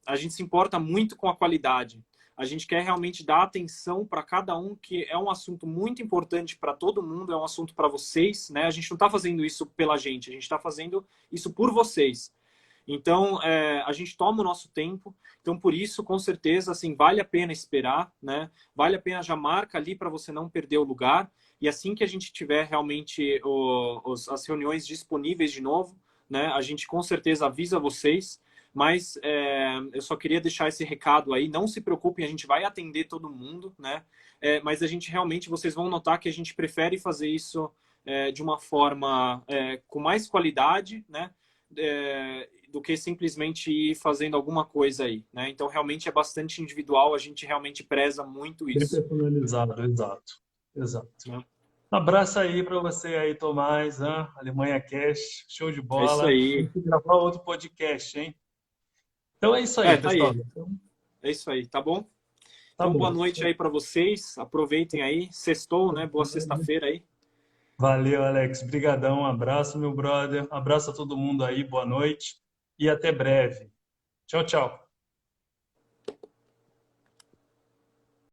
a gente se importa muito com a qualidade. A gente quer realmente dar atenção para cada um, que é um assunto muito importante para todo mundo, é um assunto para vocês, né? A gente não está fazendo isso pela gente, a gente está fazendo isso por vocês. Então, a gente toma o nosso tempo. Então, por isso, com certeza, assim, vale a pena esperar, né? Vale a pena, já marca ali para você não perder o lugar. E assim que a gente tiver realmente as reuniões disponíveis de novo, né? A gente com certeza avisa vocês. Mas eu só queria deixar esse recado aí. Não se preocupem, a gente vai atender todo mundo, né? Mas a gente realmente, vocês vão notar que a gente prefere fazer isso de uma forma com mais qualidade, né? Do que simplesmente ir fazendo alguma coisa aí, né? Então, realmente é bastante individual, a gente realmente preza muito Bem isso. personalizado, exato. Exato. Né? Um abraço aí para você aí, Tomás, hein? Alemanha Cash, show de É isso bola. Tem aí. que gravar outro podcast, hein? Então é isso aí, Tá pessoal. aí. Então, É isso aí, tá bom? tá Então, boa bom. noite aí para vocês. Aproveitem aí. Sextou, né? Boa sexta-feira aí. Valeu, Alex. Brigadão. Um abraço, meu brother. Um abraço a todo mundo aí. Boa noite e até breve. Tchau, tchau.